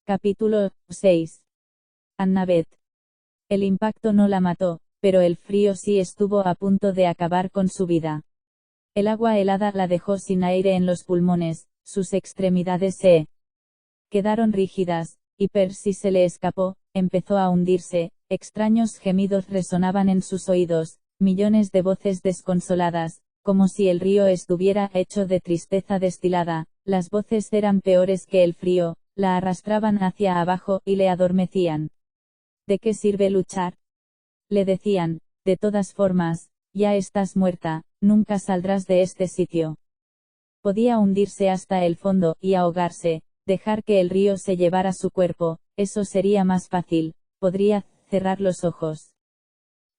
Capítulo 6. Annabeth. El impacto no la mató, pero el frío sí estuvo a punto de acabar con su vida. El agua helada la dejó sin aire en los pulmones, sus extremidades se quedaron rígidas, y Percy se le escapó, empezó a hundirse, extraños gemidos resonaban en sus oídos, millones de voces desconsoladas, como si el río estuviera hecho de tristeza destilada, las voces eran peores que el frío, la arrastraban hacia abajo y le adormecían. ¿De qué sirve luchar? Le decían, de todas formas, ya estás muerta, nunca saldrás de este sitio. Podía hundirse hasta el fondo y ahogarse, dejar que el río se llevara su cuerpo, eso sería más fácil, podría cerrar los ojos.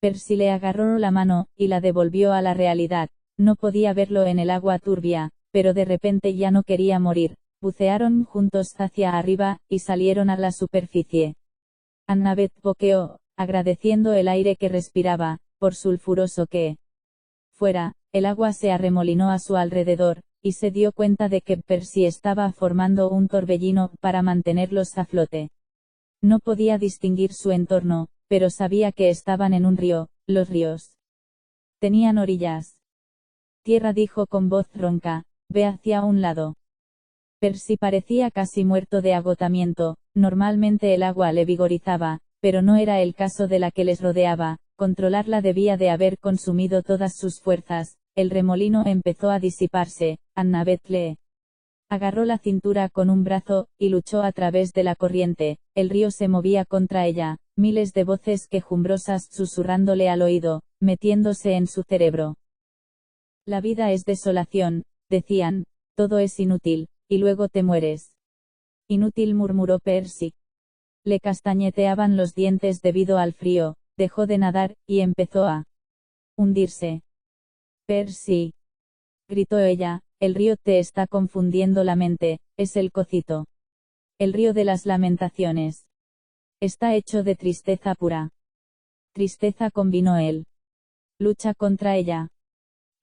Percy le agarró la mano y la devolvió a la realidad, no podía verlo en el agua turbia, pero de repente ya no quería morir. Bucearon juntos hacia arriba, y salieron a la superficie. Annabeth boqueó, agradeciendo el aire que respiraba, por sulfuroso que fuera, el agua se arremolinó a su alrededor, y se dio cuenta de que Percy estaba formando un torbellino para mantenerlos a flote. No podía distinguir su entorno, pero sabía que estaban en un río, los ríos tenían orillas. Tierra, dijo con voz ronca, ve hacia un lado. Percy parecía casi muerto de agotamiento, normalmente el agua le vigorizaba, pero no era el caso de la que les rodeaba, controlarla debía de haber consumido todas sus fuerzas, el remolino empezó a disiparse, Annabeth le agarró la cintura con un brazo, y luchó a través de la corriente, el río se movía contra ella, miles de voces quejumbrosas susurrándole al oído, metiéndose en su cerebro. La vida es desolación, decían, todo es inútil, y luego te mueres. Inútil, murmuró Percy. Le castañeteaban los dientes debido al frío, dejó de nadar, y empezó a hundirse. Percy, gritó ella, el río te está confundiendo la mente, es el Cocito. El río de las lamentaciones. Está hecho de tristeza pura. Tristeza, combinó él. Lucha contra ella.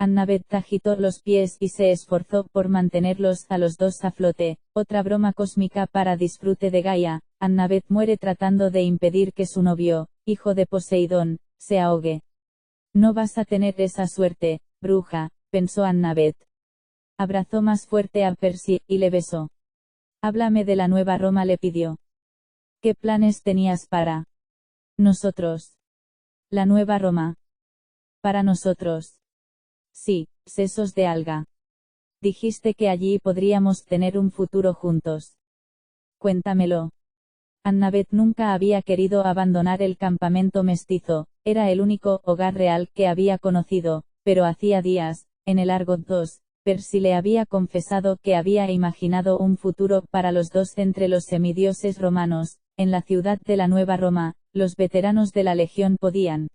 Annabeth agitó los pies y se esforzó por mantenerlos a los dos a flote, otra broma cósmica para disfrute de Gaia. Annabeth muere tratando de impedir que su novio, hijo de Poseidón, se ahogue. No vas a tener esa suerte, bruja, pensó Annabeth. Abrazó más fuerte a Percy, y le besó. Háblame de la Nueva Roma, le pidió. ¿Qué planes tenías para nosotros? La Nueva Roma. Para nosotros. Sí, sesos de alga. Dijiste que allí podríamos tener un futuro juntos. Cuéntamelo. Annabeth nunca había querido abandonar el campamento mestizo, era el único hogar real que había conocido, pero hacía días, en el Argot 2, Percy le había confesado que había imaginado un futuro para los dos entre los semidioses romanos, en la ciudad de la Nueva Roma, los veteranos de la Legión podían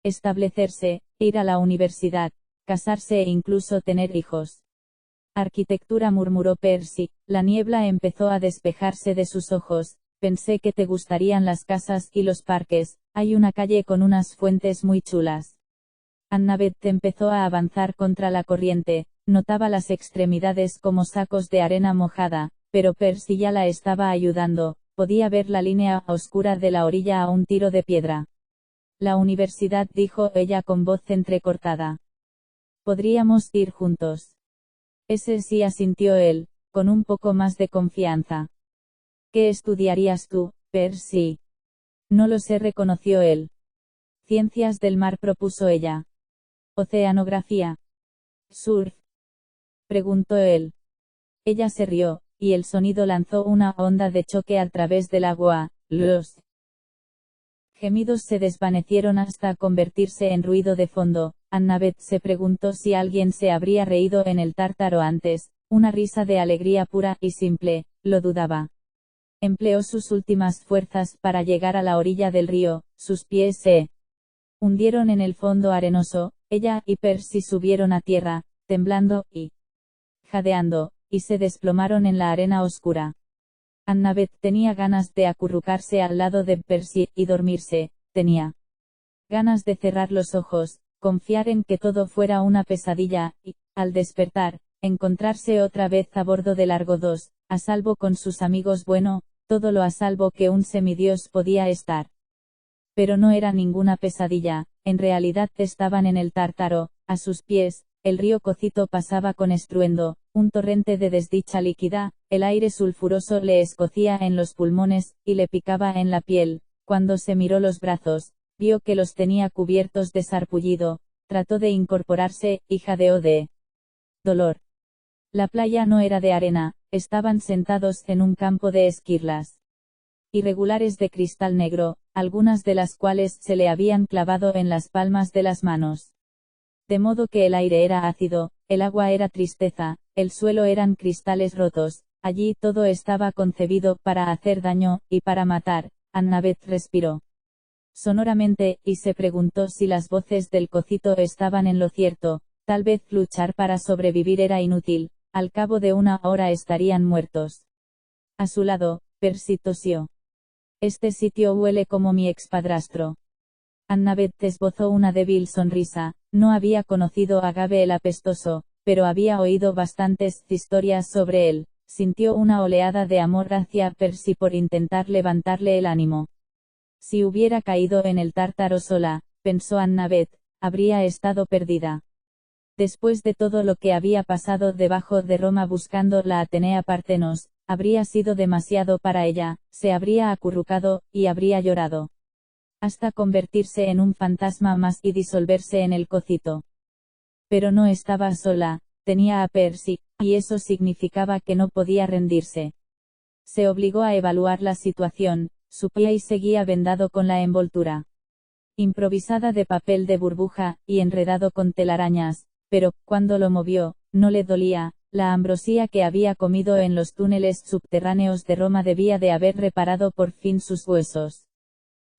establecerse, ir a la universidad, casarse e incluso tener hijos. Arquitectura, murmuró Percy, la niebla empezó a despejarse de sus ojos, pensé que te gustarían las casas y los parques, hay una calle con unas fuentes muy chulas. Annabeth empezó a avanzar contra la corriente, notaba las extremidades como sacos de arena mojada, pero Percy ya la estaba ayudando, podía ver la línea oscura de la orilla a un tiro de piedra. La universidad, dijo ella con voz entrecortada. Podríamos ir juntos. Ese sí, asintió él, con un poco más de confianza. ¿Qué estudiarías tú, Percy? No lo sé, reconoció él. Ciencias del mar, propuso ella. Oceanografía. Surf. Preguntó él. Ella se rió, y el sonido lanzó una onda de choque a través del agua, los gemidos se desvanecieron hasta convertirse en ruido de fondo. Annabeth se preguntó si alguien se habría reído en el Tártaro antes, una risa de alegría pura y simple, lo dudaba. Empleó sus últimas fuerzas para llegar a la orilla del río, sus pies se hundieron en el fondo arenoso, ella y Percy subieron a tierra, temblando y jadeando, y se desplomaron en la arena oscura. Annabeth tenía ganas de acurrucarse al lado de Percy y dormirse, tenía ganas de cerrar los ojos, confiar en que todo fuera una pesadilla, y, al despertar, encontrarse otra vez a bordo del Argo 2, a salvo con sus amigos. Bueno, todo lo a salvo que un semidios podía estar. Pero no era ninguna pesadilla, en realidad estaban en el Tártaro, a sus pies, el río Cocito pasaba con estruendo, un torrente de desdicha líquida, el aire sulfuroso le escocía en los pulmones, y le picaba en la piel. Cuando se miró los brazos, vio que los tenía cubiertos de sarpullido, trató de incorporarse, y jadeó de dolor. La playa no era de arena, estaban sentados en un campo de esquirlas irregulares de cristal negro, algunas de las cuales se le habían clavado en las palmas de las manos. De modo que el aire era ácido, el agua era tristeza, el suelo eran cristales rotos, allí todo estaba concebido para hacer daño, y para matar. Annabeth respiró sonoramente, y se preguntó si las voces del Cocito estaban en lo cierto. Tal vez luchar para sobrevivir era inútil, al cabo de una hora estarían muertos. A su lado, Percy tosió. Este sitio huele como mi expadrastro. Annabeth esbozó una débil sonrisa. No había conocido a Gabe el apestoso, pero había oído bastantes historias sobre él. Sintió una oleada de amor hacia Percy por intentar levantarle el ánimo. Si hubiera caído en el Tártaro sola, pensó Annabeth, habría estado perdida. Después de todo lo que había pasado debajo de Roma buscando la Atenea Partenos, habría sido demasiado para ella, se habría acurrucado, y habría llorado. Hasta convertirse en un fantasma más y disolverse en el Cocito. Pero no estaba sola, tenía a Percy, y eso significaba que no podía rendirse. Se obligó a evaluar la situación, su pie seguía vendado con la envoltura improvisada de papel de burbuja, y enredado con telarañas, pero, cuando lo movió, no le dolía. La ambrosía que había comido en los túneles subterráneos de Roma debía de haber reparado por fin sus huesos.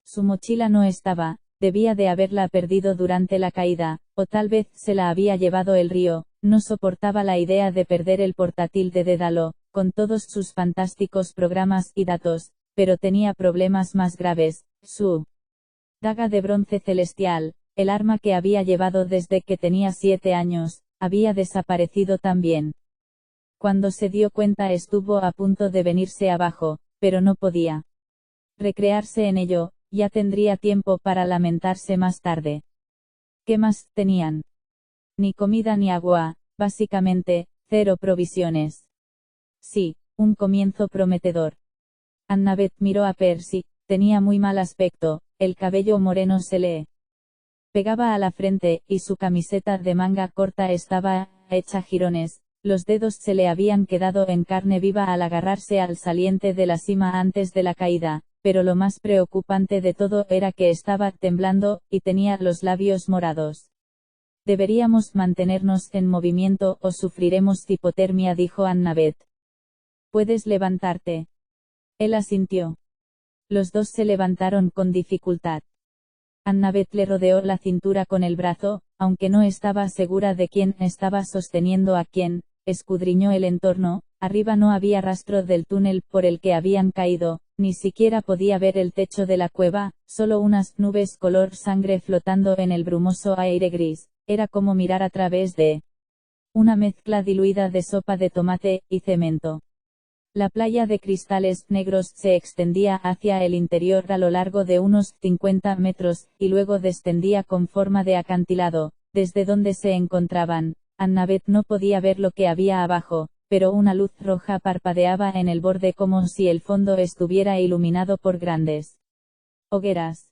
Su mochila no estaba, debía de haberla perdido durante la caída, o tal vez se la había llevado el río. No soportaba la idea de perder el portátil de Dédalo, con todos sus fantásticos programas y datos, pero tenía problemas más graves. Su daga de bronce celestial, el arma que había llevado desde que tenía 7 años, había desaparecido también. Cuando se dio cuenta estuvo a punto de venirse abajo, pero no podía recrearse en ello, ya tendría tiempo para lamentarse más tarde. ¿Qué más tenían? Ni comida ni agua, básicamente, 0 provisiones. Sí, un comienzo prometedor. Annabeth miró a Percy, tenía muy mal aspecto, el cabello moreno se le pegaba a la frente, y su camiseta de manga corta estaba hecha jirones. Los dedos se le habían quedado en carne viva al agarrarse al saliente de la cima antes de la caída, pero lo más preocupante de todo era que estaba temblando, y tenía los labios morados. Deberíamos mantenernos en movimiento o sufriremos hipotermia, dijo Annabeth. ¿Puedes levantarte? Él asintió. Los dos se levantaron con dificultad. Annabeth le rodeó la cintura con el brazo, aunque no estaba segura de quién estaba sosteniendo a quién. Escudriñó el entorno, arriba no había rastro del túnel por el que habían caído, ni siquiera podía ver el techo de la cueva, solo unas nubes color sangre flotando en el brumoso aire gris. Era como mirar a través de una mezcla diluida de sopa de tomate y cemento. La playa de cristales negros se extendía hacia el interior a lo largo de unos 50 metros, y luego descendía con forma de acantilado. Desde donde se encontraban, Annabeth no podía ver lo que había abajo, pero una luz roja parpadeaba en el borde como si el fondo estuviera iluminado por grandes hogueras.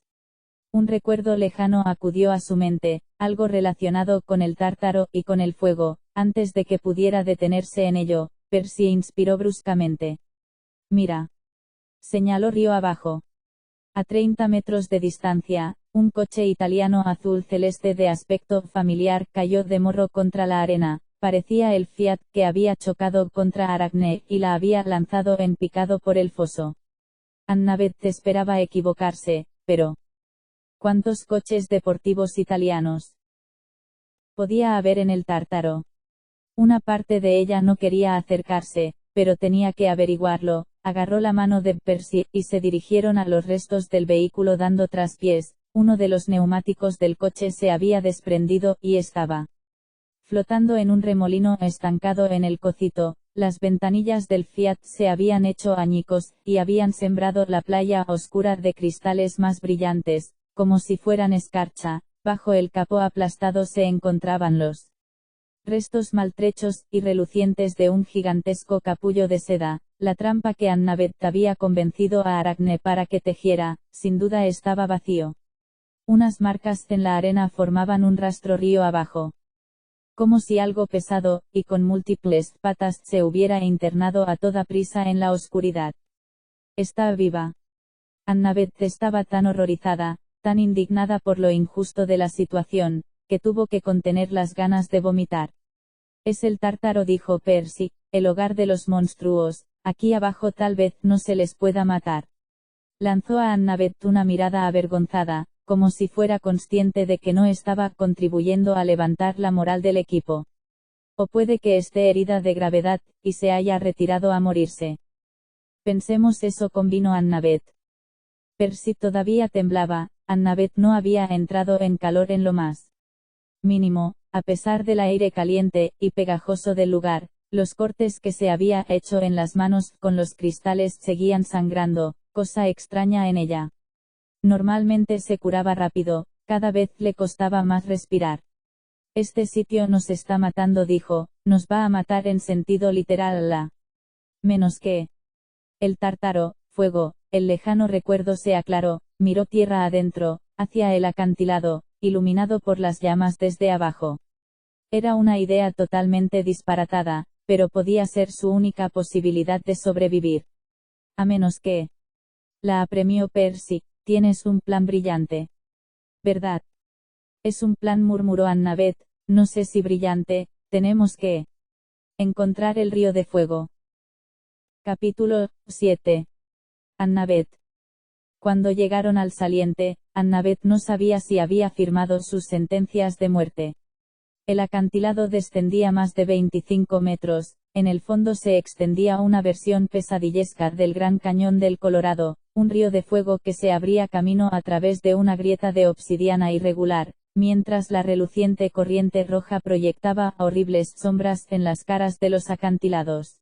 Un recuerdo lejano acudió a su mente, algo relacionado con el Tártaro y con el fuego. Antes de que pudiera detenerse en ello, Percy inspiró bruscamente. Mira. Señaló río abajo. A 30 metros de distancia, un coche italiano azul celeste de aspecto familiar cayó de morro contra la arena. Parecía el Fiat que había chocado contra Arachne y la había lanzado en picado por el foso. Annabeth esperaba equivocarse, pero ¿cuántos coches deportivos italianos podía haber en el Tártaro? Una parte de ella no quería acercarse, pero tenía que averiguarlo. Agarró la mano de Percy, y se dirigieron a los restos del vehículo dando traspiés. Uno de los neumáticos del coche se había desprendido, y estaba flotando en un remolino estancado en el Cocito. Las ventanillas del Fiat se habían hecho añicos, y habían sembrado la playa oscura de cristales más brillantes, como si fueran escarcha. Bajo el capó aplastado se encontraban los restos maltrechos y relucientes de un gigantesco capullo de seda. La trampa que Annabeth había convencido a Aracne para que tejiera, sin duda estaba vacío. Unas marcas en la arena formaban un rastro río abajo. Como si algo pesado, y con múltiples patas se hubiera internado a toda prisa en la oscuridad. Está viva. Annabeth estaba tan horrorizada, tan indignada por lo injusto de la situación, que tuvo que contener las ganas de vomitar. Es el Tártaro, dijo Percy, el hogar de los monstruos, aquí abajo tal vez no se les pueda matar. Lanzó a Annabeth una mirada avergonzada, como si fuera consciente de que no estaba contribuyendo a levantar la moral del equipo. O puede que esté herida de gravedad, y se haya retirado a morirse. Pensemos eso, convino Annabeth. Percy todavía temblaba. Annabeth no había entrado en calor en lo más mínimo, a pesar del aire caliente y pegajoso del lugar. Los cortes que se había hecho en las manos con los cristales seguían sangrando, cosa extraña en ella. Normalmente se curaba rápido, cada vez le costaba más respirar. Este sitio nos está matando, dijo, nos va a matar en sentido literal. Menos que el Tártaro, fuego. El lejano recuerdo se aclaró, miró tierra adentro, hacia el acantilado, iluminado por las llamas desde abajo. Era una idea totalmente disparatada, pero podía ser su única posibilidad de sobrevivir. A menos que... La apremió Percy, tienes un plan brillante. ¿Verdad? Es un plan, murmuró Annabeth, no sé si brillante, tenemos que encontrar el río de fuego. Capítulo 7. Annabeth. Cuando llegaron al saliente, Annabeth no sabía si había firmado sus sentencias de muerte. El acantilado descendía más de 25 metros, en el fondo se extendía una versión pesadillesca del Gran Cañón del Colorado, un río de fuego que se abría camino a través de una grieta de obsidiana irregular, mientras la reluciente corriente roja proyectaba horribles sombras en las caras de los acantilados.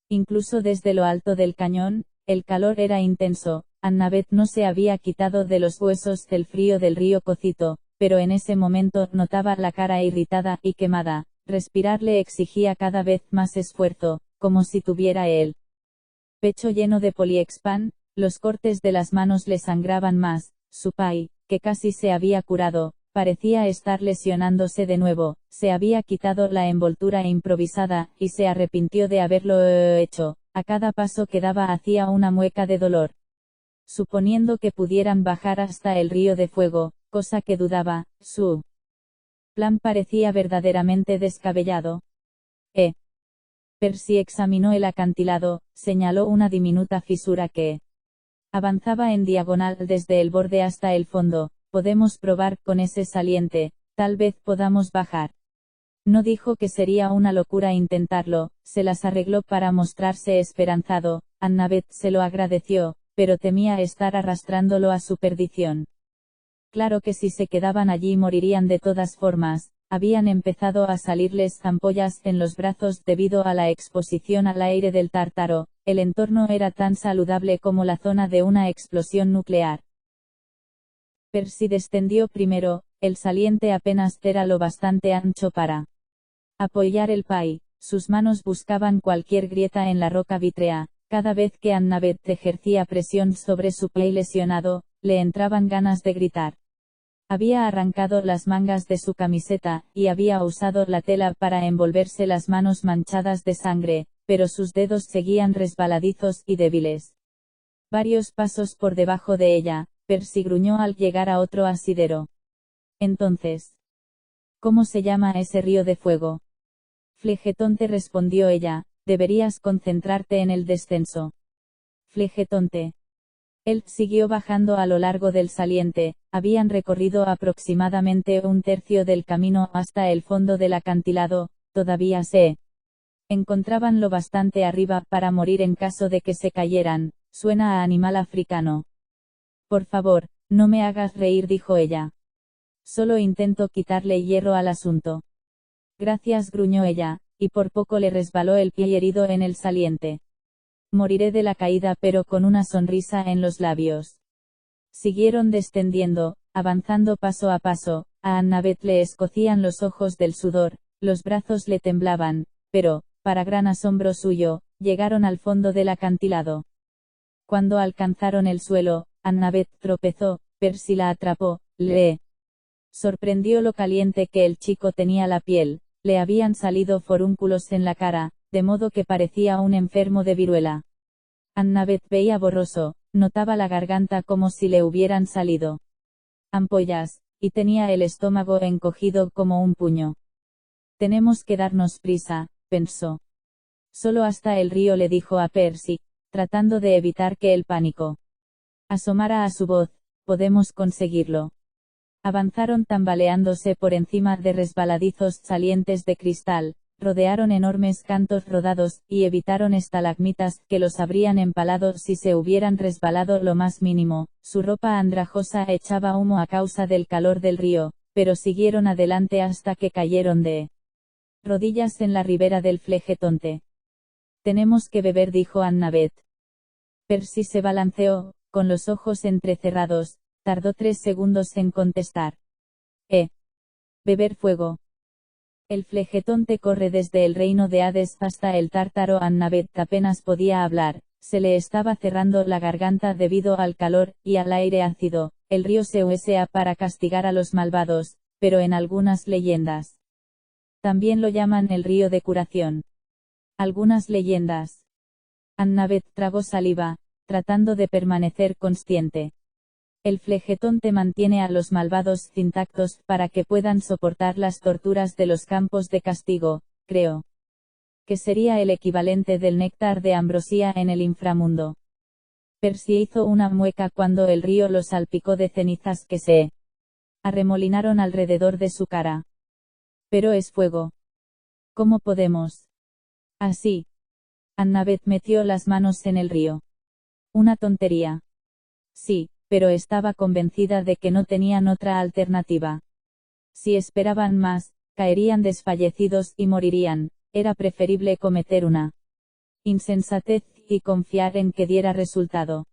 Incluso desde lo alto del cañón, el calor era intenso. Annabeth no se había quitado de los huesos el frío del río Cocito, pero en ese momento notaba la cara irritada y quemada. Respirar le exigía cada vez más esfuerzo, como si tuviera el pecho lleno de poliexpan. Los cortes de las manos le sangraban más. Su pai, que casi se había curado, parecía estar lesionándose de nuevo. Se había quitado la envoltura improvisada, y se arrepintió de haberlo hecho. A cada paso que daba hacía una mueca de dolor. Suponiendo que pudieran bajar hasta el río de fuego, cosa que dudaba, su plan parecía verdaderamente descabellado. Percy examinó el acantilado, señaló una diminuta fisura que avanzaba en diagonal desde el borde hasta el fondo. Podemos probar con ese saliente, tal vez podamos bajar. No dijo que sería una locura intentarlo, se las arregló para mostrarse esperanzado. Annabeth se lo agradeció, pero temía estar arrastrándolo a su perdición. Claro que si se quedaban allí morirían de todas formas. Habían empezado a salirles ampollas en los brazos debido a la exposición al aire del Tártaro. El entorno era tan saludable como la zona de una explosión nuclear. Percy descendió primero. El saliente apenas era lo bastante ancho para apoyar el pai. Sus manos buscaban cualquier grieta en la roca vítrea. Cada vez que Annabeth ejercía presión sobre su pie lesionado, le entraban ganas de gritar. Había arrancado las mangas de su camiseta, y había usado la tela para envolverse las manos manchadas de sangre, pero sus dedos seguían resbaladizos y débiles. Varios pasos por debajo de ella, Percy gruñó al llegar a otro asidero. Entonces, ¿cómo se llama ese río de fuego? Flegetonte, respondió ella, deberías concentrarte en el descenso. Flegetonte. Él siguió bajando a lo largo del saliente. Habían recorrido aproximadamente un tercio del camino hasta el fondo del acantilado. Todavía se encontraban lo bastante arriba para morir en caso de que se cayeran. Suena a animal africano. Por favor, no me hagas reír, dijo ella. Solo intento quitarle hierro al asunto. Gracias, gruñó ella, y por poco le resbaló el pie herido en el saliente. Moriré de la caída pero con una sonrisa en los labios. Siguieron descendiendo, avanzando paso a paso, a Annabeth le escocían los ojos del sudor, los brazos le temblaban, pero, para gran asombro suyo, llegaron al fondo del acantilado. Cuando alcanzaron el suelo, Annabeth tropezó, Percy la atrapó, le sorprendió lo caliente que el chico tenía la piel, le habían salido forúnculos en la cara, de modo que parecía un enfermo de viruela. Annabeth veía borroso, notaba la garganta como si le hubieran salido ampollas, y tenía el estómago encogido como un puño. Tenemos que darnos prisa, pensó. Solo hasta el río, le dijo a Percy, tratando de evitar que el pánico asomara a su voz. Podemos conseguirlo. Avanzaron tambaleándose por encima de resbaladizos salientes de cristal, rodearon enormes cantos rodados, y evitaron estalagmitas que los habrían empalado si se hubieran resbalado lo más mínimo. Su ropa andrajosa echaba humo a causa del calor del río, pero siguieron adelante hasta que cayeron de rodillas en la ribera del Flegetonte. Tenemos que beber, dijo Annabeth. Percy se balanceó, con los ojos entrecerrados, tardó 3 segundos en contestar. Beber fuego. El Flegetonte corre desde el reino de Hades hasta el Tártaro. Annabeth apenas podía hablar, se le estaba cerrando la garganta debido al calor y al aire ácido. El río se usa para castigar a los malvados, pero en algunas leyendas también lo llaman el río de curación. Algunas leyendas. Annabeth tragó saliva, tratando de permanecer consciente. El Flegetonte mantiene a los malvados intactos para que puedan soportar las torturas de los campos de castigo, creo. Que sería el equivalente del néctar de ambrosía en el inframundo. Percy hizo una mueca cuando el río lo salpicó de cenizas que se arremolinaron alrededor de su cara. Pero es fuego. ¿Cómo podemos? Así. Annabeth metió las manos en el río. Una tontería. Sí, pero estaba convencida de que no tenían otra alternativa. Si esperaban más, caerían desfallecidos y morirían. Era preferible cometer una insensatez y confiar en que diera resultado.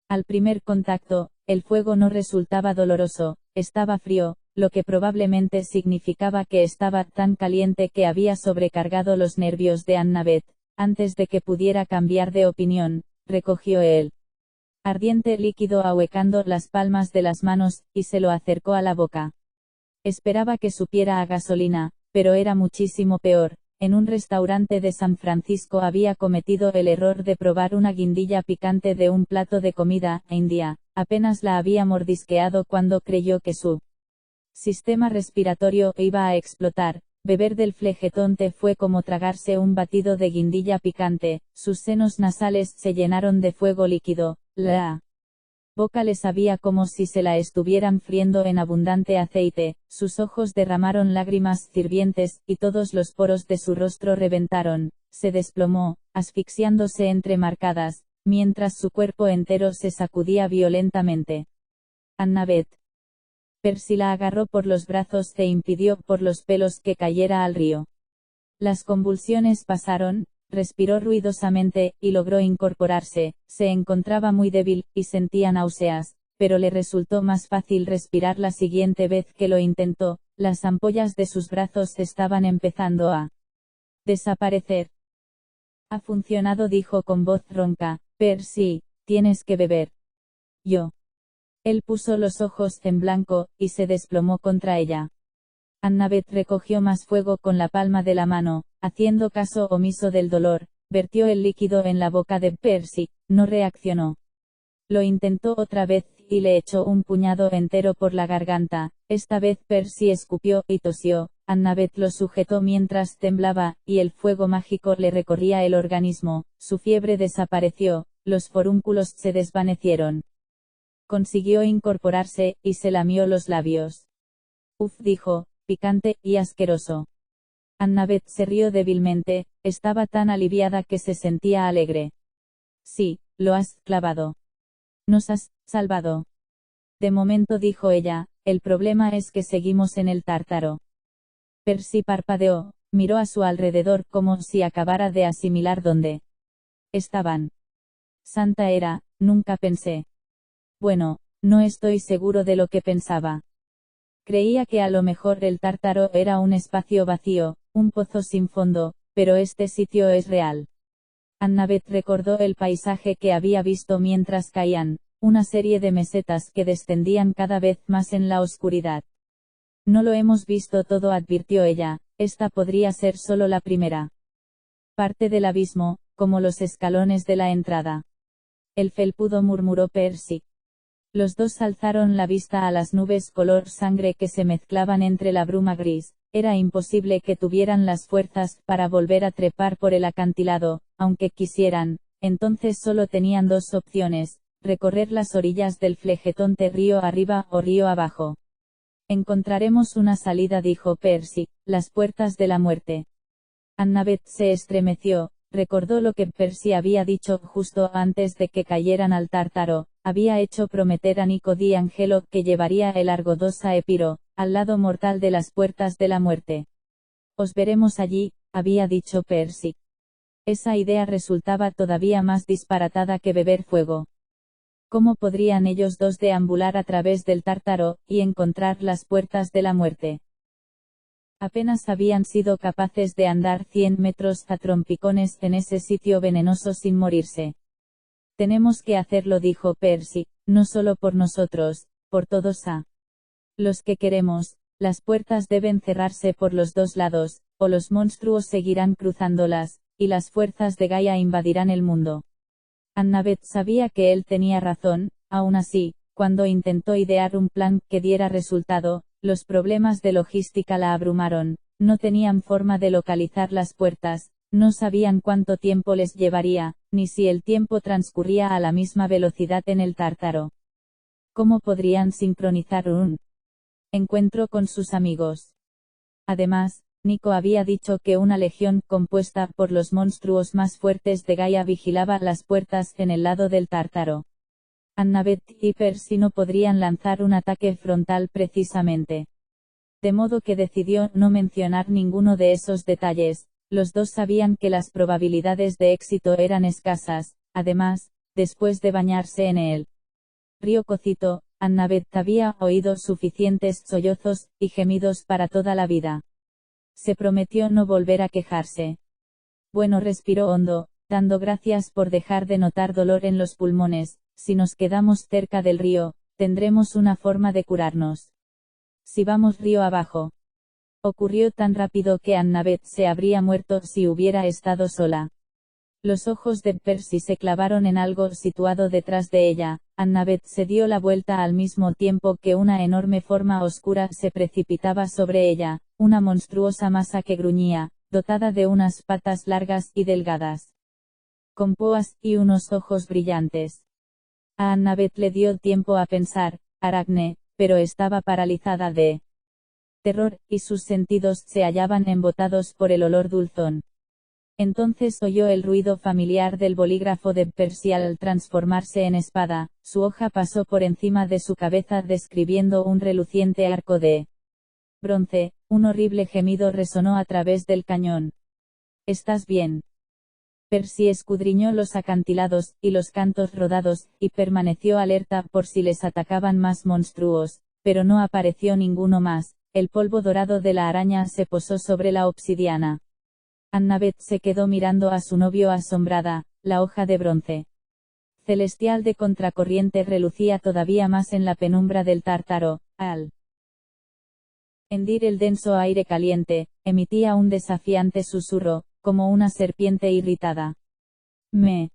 Al primer contacto, el fuego no resultaba doloroso, estaba frío, lo que probablemente significaba que estaba tan caliente que había sobrecargado los nervios de Annabeth. Antes de que pudiera cambiar de opinión, recogió el ardiente líquido ahuecando las palmas de las manos, y se lo acercó a la boca. Esperaba que supiera a gasolina, pero era muchísimo peor. En un restaurante de San Francisco había cometido el error de probar una guindilla picante de un plato de comida india. Apenas la había mordisqueado cuando creyó que su sistema respiratorio iba a explotar. Beber del Flegetonte fue como tragarse un batido de guindilla picante. Sus senos nasales se llenaron de fuego líquido. La boca le sabía como si se la estuvieran friendo en abundante aceite. Sus ojos derramaron lágrimas hirvientes, y todos los poros de su rostro reventaron. Se desplomó, asfixiándose entre marcadas, mientras su cuerpo entero se sacudía violentamente. Annabeth. Percy la agarró por los brazos e impidió por los pelos que cayera al río. Las convulsiones pasaron, respiró ruidosamente, y logró incorporarse. Se encontraba muy débil, y sentía náuseas, pero le resultó más fácil respirar la siguiente vez que lo intentó. Las ampollas de sus brazos estaban empezando a desaparecer. Ha funcionado, dijo con voz ronca. Percy, tienes que beber. Yo. Él puso los ojos en blanco, y se desplomó contra ella. Annabeth recogió más fuego con la palma de la mano, haciendo caso omiso del dolor, vertió el líquido en la boca de Percy, no reaccionó. Lo intentó otra vez, y le echó un puñado entero por la garganta. Esta vez Percy escupió y tosió. Annabeth lo sujetó mientras temblaba, y el fuego mágico le recorría el organismo. Su fiebre desapareció, los forúnculos se desvanecieron. Consiguió incorporarse, y se lamió los labios. Uf, dijo, picante y asqueroso. Annabeth se rió débilmente, estaba tan aliviada que se sentía alegre. Sí, lo has clavado. Nos has salvado. De momento, dijo ella, el problema es que seguimos en el Tártaro. Percy parpadeó, Miró a su alrededor como si acabara de asimilar dónde estaban. Santa era, nunca pensé. Bueno, no estoy seguro de lo que pensaba. Creía que a lo mejor el Tártaro era un espacio vacío, un pozo sin fondo, pero este sitio es real. Annabeth recordó el paisaje que había visto mientras caían, una serie de mesetas que descendían cada vez más en la oscuridad. No lo hemos visto todo, advirtió ella, esta podría ser solo la primera parte del abismo, como los escalones de la entrada. El felpudo, murmuró Percy. Los dos alzaron la vista a las nubes color sangre que se mezclaban entre la bruma gris. Era imposible que tuvieran las fuerzas para volver a trepar por el acantilado, aunque quisieran. Entonces solo tenían dos opciones: recorrer las orillas del Flegetonte río arriba o río abajo. Encontraremos una salida, dijo Percy, las puertas de la muerte. Annabeth se estremeció, recordó lo que Percy había dicho justo antes de que cayeran al Tártaro. Había hecho prometer a Nico di Angelo que llevaría el Argodos a Epiro, al lado mortal de las puertas de la muerte. Os veremos allí, había dicho Percy. Esa idea resultaba todavía más disparatada que beber fuego. ¿Cómo podrían ellos dos deambular a través del Tártaro, y encontrar las puertas de la muerte? Apenas habían sido capaces de andar 100 metros a trompicones en ese sitio venenoso sin morirse. Tenemos que hacerlo, dijo Percy, no solo por nosotros, por todos los que queremos. Las puertas deben cerrarse por los dos lados, o los monstruos seguirán cruzándolas, y las fuerzas de Gaia invadirán el mundo. Annabeth sabía que él tenía razón. Aún así, cuando intentó idear un plan que diera resultado, los problemas de logística la abrumaron. No tenían forma de localizar las puertas, no sabían cuánto tiempo les llevaría, ni si el tiempo transcurría a la misma velocidad en el Tártaro. ¿Cómo podrían sincronizar un encuentro con sus amigos? Además, Nico había dicho que una legión compuesta por los monstruos más fuertes de Gaia vigilaba las puertas en el lado del Tártaro. Annabeth y Percy no podrían lanzar un ataque frontal precisamente. De modo que decidió no mencionar ninguno de esos detalles. Los dos sabían que las probabilidades de éxito eran escasas. Además, después de bañarse en el río Cocito, Annabeth había oído suficientes sollozos y gemidos para toda la vida. Se prometió no volver a quejarse. Bueno, respiró hondo, dando gracias por dejar de notar dolor en los pulmones. Si nos quedamos cerca del río, tendremos una forma de curarnos. Si vamos río abajo. Ocurrió tan rápido que Annabeth se habría muerto si hubiera estado sola. Los ojos de Percy se clavaron en algo situado detrás de ella. Annabeth se dio la vuelta al mismo tiempo que una enorme forma oscura se precipitaba sobre ella, una monstruosa masa que gruñía, dotada de unas patas largas y delgadas, con púas y unos ojos brillantes. A Annabeth le dio tiempo a pensar, Aracne, pero estaba paralizada de terror, y sus sentidos se hallaban embotados por el olor dulzón. Entonces oyó el ruido familiar del bolígrafo de Percy al transformarse en espada. Su hoja pasó por encima de su cabeza describiendo un reluciente arco de bronce. Un horrible gemido resonó a través del cañón. ¿Estás bien? Percy escudriñó los acantilados y los cantos rodados, y permaneció alerta por si les atacaban más monstruos, pero no apareció ninguno más. El polvo dorado de la araña se posó sobre la obsidiana. Annabeth se quedó mirando a su novio asombrada. La hoja de bronce celestial de contracorriente relucía todavía más en la penumbra del Tártaro. Al hendir el denso aire caliente, emitía un desafiante susurro, como una serpiente irritada. Me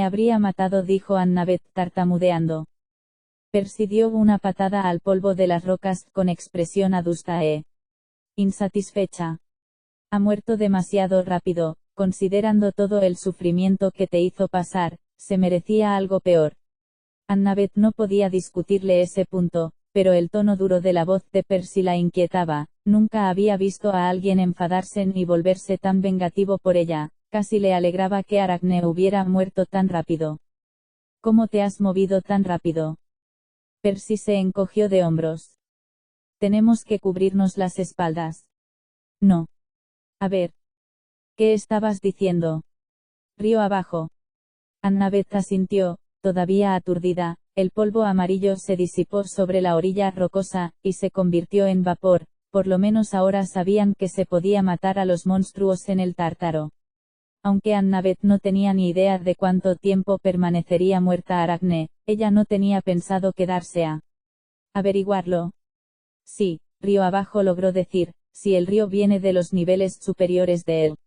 habría matado, dijo Annabeth tartamudeando. Percy dio una patada al polvo de las rocas con expresión adusta insatisfecha. Ha muerto demasiado rápido, considerando todo el sufrimiento que te hizo pasar, se merecía algo peor. Annabeth no podía discutirle ese punto, pero el tono duro de la voz de Percy la inquietaba. Nunca había visto a alguien enfadarse ni volverse tan vengativo por ella. Casi le alegraba que Aracne hubiera muerto tan rápido. ¿Cómo te has movido tan rápido? Percy se encogió de hombros. Tenemos que cubrirnos las espaldas. No. A ver. ¿Qué estabas diciendo? Río abajo. Annabeth asintió, todavía aturdida. El polvo amarillo se disipó sobre la orilla rocosa, y se convirtió en vapor. Por lo menos ahora sabían que se podía matar a los monstruos en el Tártaro. Aunque Annabeth no tenía ni idea de cuánto tiempo permanecería muerta Aracne, ella no tenía pensado quedarse a averiguarlo. Sí, río abajo logró decir, si el río viene de los niveles superiores del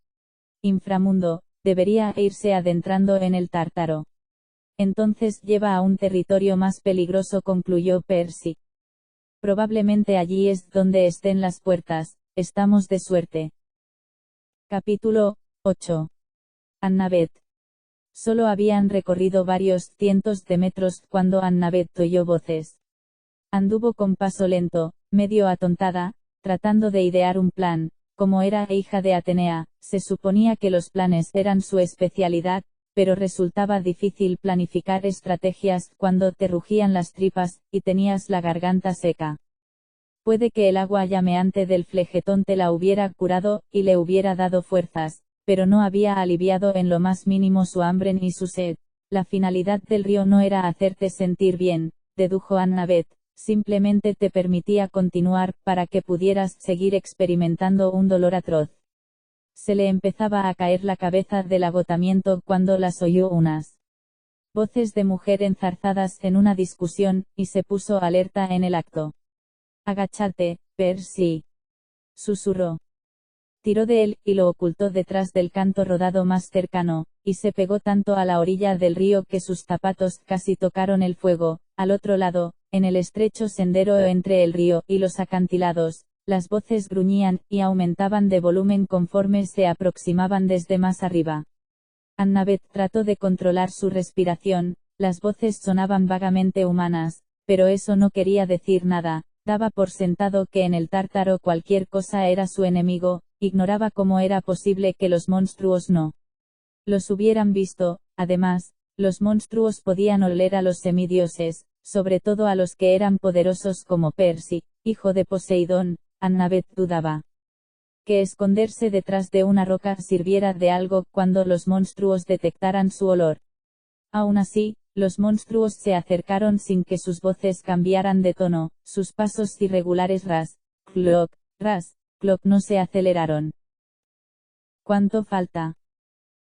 inframundo, debería irse adentrando en el Tártaro. Entonces lleva a un territorio más peligroso, concluyó Percy. Probablemente allí es donde estén las puertas, estamos de suerte. Capítulo 8. Annabeth. Solo habían recorrido varios cientos de metros cuando Annabeth oyó voces. Anduvo con paso lento, medio atontada, tratando de idear un plan. Como era hija de Atenea, se suponía que los planes eran su especialidad, pero resultaba difícil planificar estrategias cuando te rugían las tripas, y tenías la garganta seca. Puede que el agua llameante del flegetón te la hubiera curado, y le hubiera dado fuerzas, pero no había aliviado en lo más mínimo su hambre ni su sed. La finalidad del río no era hacerte sentir bien, dedujo Annabeth, simplemente te permitía continuar para que pudieras seguir experimentando un dolor atroz. Se le empezaba a caer la cabeza del agotamiento cuando las oyó unas voces de mujer enzarzadas en una discusión, y se puso alerta en el acto. Agáchate, Percy, susurró. Tiró de él, y lo ocultó detrás del canto rodado más cercano, y se pegó tanto a la orilla del río que sus zapatos casi tocaron el fuego. Al otro lado, en el estrecho sendero entre el río y los acantilados, las voces gruñían, y aumentaban de volumen conforme se aproximaban desde más arriba. Annabeth trató de controlar su respiración, las voces sonaban vagamente humanas, pero eso no quería decir nada. Daba por sentado que en el Tártaro cualquier cosa era su enemigo, ignoraba cómo era posible que los monstruos no los hubieran visto. Además, los monstruos podían oler a los semidioses, sobre todo a los que eran poderosos como Percy, hijo de Poseidón. Annabeth dudaba que esconderse detrás de una roca sirviera de algo cuando los monstruos detectaran su olor. Aún así, los monstruos se acercaron sin que sus voces cambiaran de tono, sus pasos irregulares ras, cloc, no se aceleraron. ¿Cuánto falta?,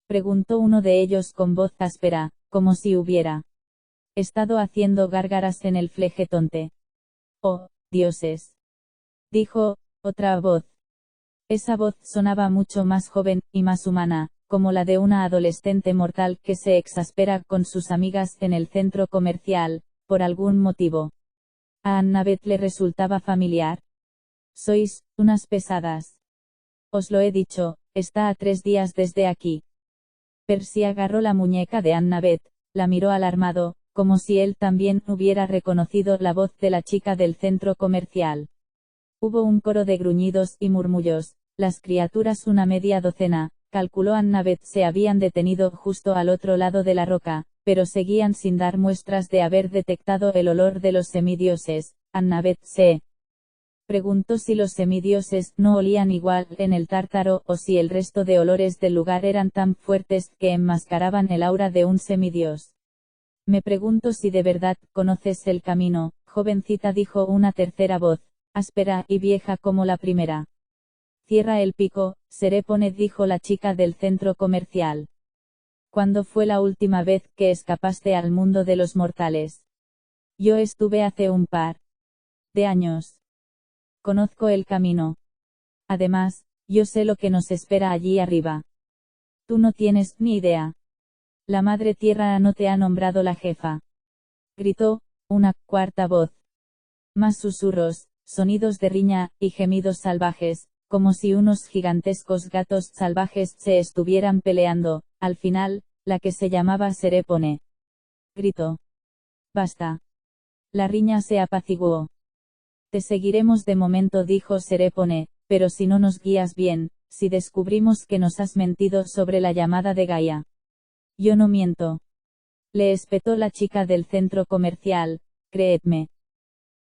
preguntó uno de ellos con voz áspera, como si hubiera estado haciendo gárgaras en el flegetonte. Oh, dioses, dijo otra voz. Esa voz sonaba mucho más joven, y más humana, como la de una adolescente mortal que se exaspera con sus amigas en el centro comercial, por algún motivo. A Annabeth le resultaba familiar. Sois unas pesadas. Os lo he dicho, está a 3 días desde aquí. Percy agarró la muñeca de Annabeth, la miró alarmado, como si él también hubiera reconocido la voz de la chica del centro comercial. Hubo un coro de gruñidos y murmullos. Las criaturas, una media docena, calculó Annabeth, se habían detenido justo al otro lado de la roca, pero seguían sin dar muestras de haber detectado el olor de los semidioses. Annabeth se preguntó si los semidioses no olían igual en el Tártaro, o si el resto de olores del lugar eran tan fuertes que enmascaraban el aura de un semidios. Me pregunto si de verdad conoces el camino, jovencita, dijo una tercera voz, áspera y vieja como la primera. Cierra el pico, Serepone, dijo la chica del centro comercial. ¿Cuándo fue la última vez que escapaste al mundo de los mortales? Yo estuve hace un par de años. Conozco el camino. Además, yo sé lo que nos espera allí arriba. Tú no tienes ni idea. La Madre Tierra no te ha nombrado la jefa. Gritó una cuarta voz. Más susurros, sonidos de riña, y gemidos salvajes, como si unos gigantescos gatos salvajes se estuvieran peleando. Al final, la que se llamaba Serepone gritó. Basta. La riña se apaciguó. Te seguiremos de momento, dijo Serepone, pero si no nos guías bien, si descubrimos que nos has mentido sobre la llamada de Gaia. Yo no miento. Le espetó la chica del centro comercial, créedme.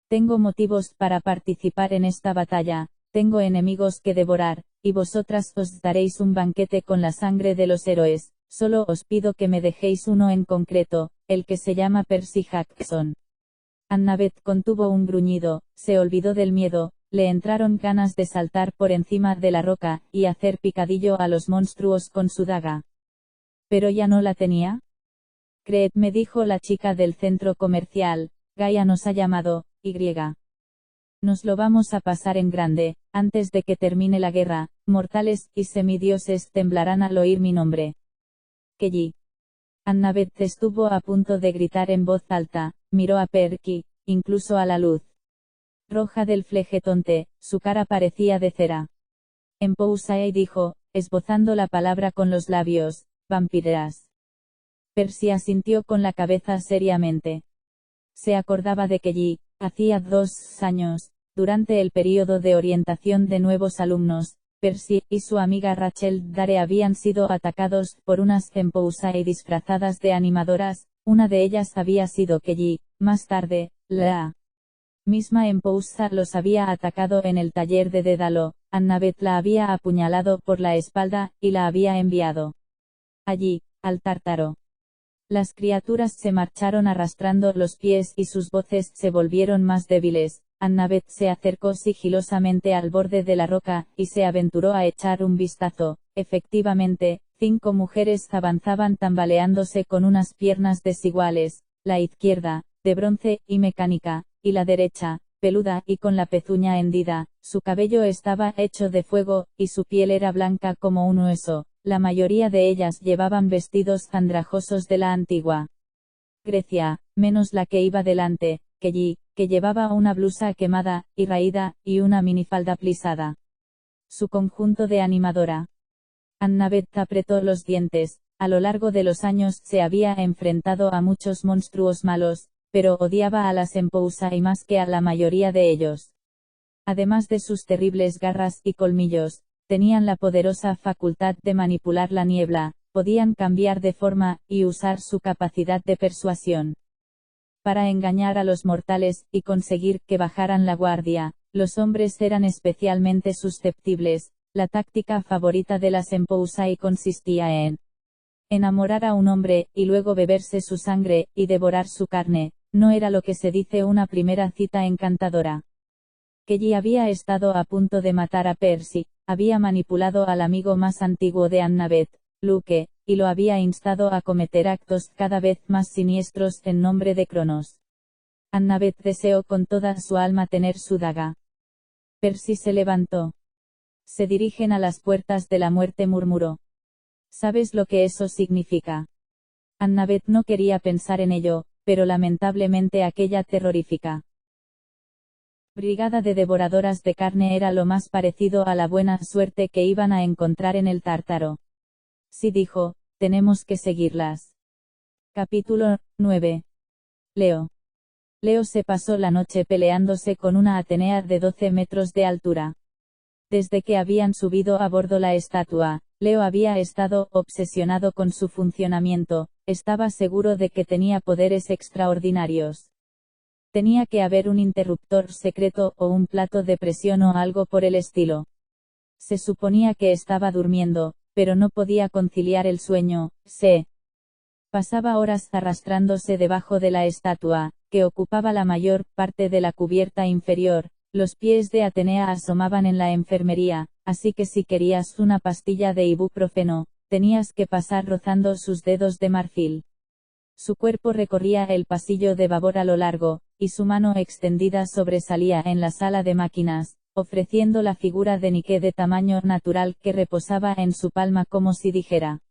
Tengo motivos para participar en esta batalla, tengo enemigos que devorar, y vosotras os daréis un banquete con la sangre de los héroes. Solo os pido que me dejéis uno en concreto, el que se llama Percy Jackson. Annabeth contuvo un gruñido, se olvidó del miedo, le entraron ganas de saltar por encima de la roca, y hacer picadillo a los monstruos con su daga. ¿Pero ya no la tenía? Creedme, dijo la chica del centro comercial, Gaia nos ha llamado, y. Nos lo vamos a pasar en grande, antes de que termine la guerra, mortales y semidioses temblarán al oír mi nombre. Kelly. Annabeth estuvo a punto de gritar en voz alta, miró a Perky, incluso a la luz roja del flegetonte, su cara parecía de cera. Empousae dijo, esbozando la palabra con los labios, vampiras. Percy asintió con la cabeza seriamente. Se acordaba de Kelly, hacía 2 años, durante el período de orientación de nuevos alumnos, Percy y su amiga Rachel Dare habían sido atacados por unas Empousae disfrazadas de animadoras, una de ellas había sido Kelly, más tarde, la misma Empousa los había atacado en el taller de Dédalo, Annabeth la había apuñalado por la espalda, y la había enviado allí, al Tártaro. Las criaturas se marcharon arrastrando los pies y sus voces se volvieron más débiles. Annabeth se acercó sigilosamente al borde de la roca, y se aventuró a echar un vistazo. Efectivamente, 5 mujeres avanzaban tambaleándose con unas piernas desiguales, la izquierda, de bronce y mecánica, y la derecha, peluda y con la pezuña hendida. Su cabello estaba hecho de fuego, y su piel era blanca como un hueso. La mayoría de ellas llevaban vestidos andrajosos de la antigua Grecia, menos la que iba delante, Kelly, que llevaba una blusa quemada y raída, y una minifalda plisada. Su conjunto de animadora. Annabeth apretó los dientes. A lo largo de los años se había enfrentado a muchos monstruos malos, pero odiaba a las Empousae más que a la mayoría de ellos. Además de sus terribles garras y colmillos, tenían la poderosa facultad de manipular la niebla, podían cambiar de forma, y usar su capacidad de persuasión para engañar a los mortales, y conseguir que bajaran la guardia. Los hombres eran especialmente susceptibles. La táctica favorita de las Empousae consistía en enamorar a un hombre, y luego beberse su sangre, y devorar su carne. No era lo que se dice una primera cita encantadora. Kelly había estado a punto de matar a Percy, había manipulado al amigo más antiguo de Annabeth, Luke, y lo había instado a cometer actos cada vez más siniestros en nombre de Cronos. Annabeth deseó con toda su alma tener su daga. Percy se levantó. Se dirigen a las puertas de la muerte, murmuró. ¿Sabes lo que eso significa? Annabeth no quería pensar en ello, pero lamentablemente aquella terrorífica brigada de devoradoras de carne era lo más parecido a la buena suerte que iban a encontrar en el Tártaro. Sí, dijo, tenemos que seguirlas. Capítulo 9. Leo. Leo se pasó la noche peleándose con una Atenea de 12 metros de altura. Desde que habían subido a bordo la estatua, Leo había estado obsesionado con su funcionamiento, estaba seguro de que tenía poderes extraordinarios. Tenía que haber un interruptor secreto o un plato de presión o algo por el estilo. Se suponía que estaba durmiendo, pero no podía conciliar el sueño. Se pasaba horas arrastrándose debajo de la estatua, que ocupaba la mayor parte de la cubierta inferior. Los pies de Atenea asomaban en la enfermería, así que si querías una pastilla de ibuprofeno, tenías que pasar rozando sus dedos de marfil. Su cuerpo recorría el pasillo de babor a lo largo, y su mano extendida sobresalía en la sala de máquinas, ofreciendo la figura de Nike de tamaño natural que reposaba en su palma como si dijera: